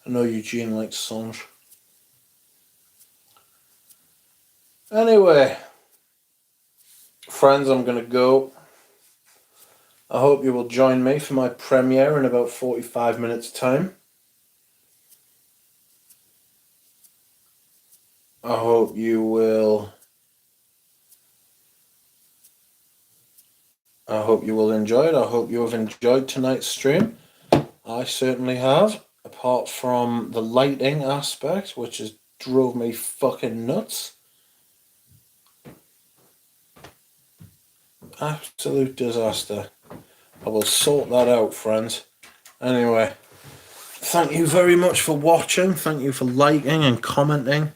know Eugene likes Songe. Anyway, friends, I'm going to go. I hope you will join me for my premiere in about 45 minutes' time. I hope you will enjoy it. I hope you have enjoyed tonight's stream. I certainly have, apart from the lighting aspect, which has drove me fucking nuts. Absolute disaster. I will sort that out, friends. Anyway, thank you very much for watching. Thank you for liking and commenting.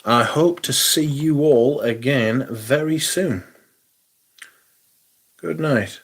I hope to see you all again very soon. Good night.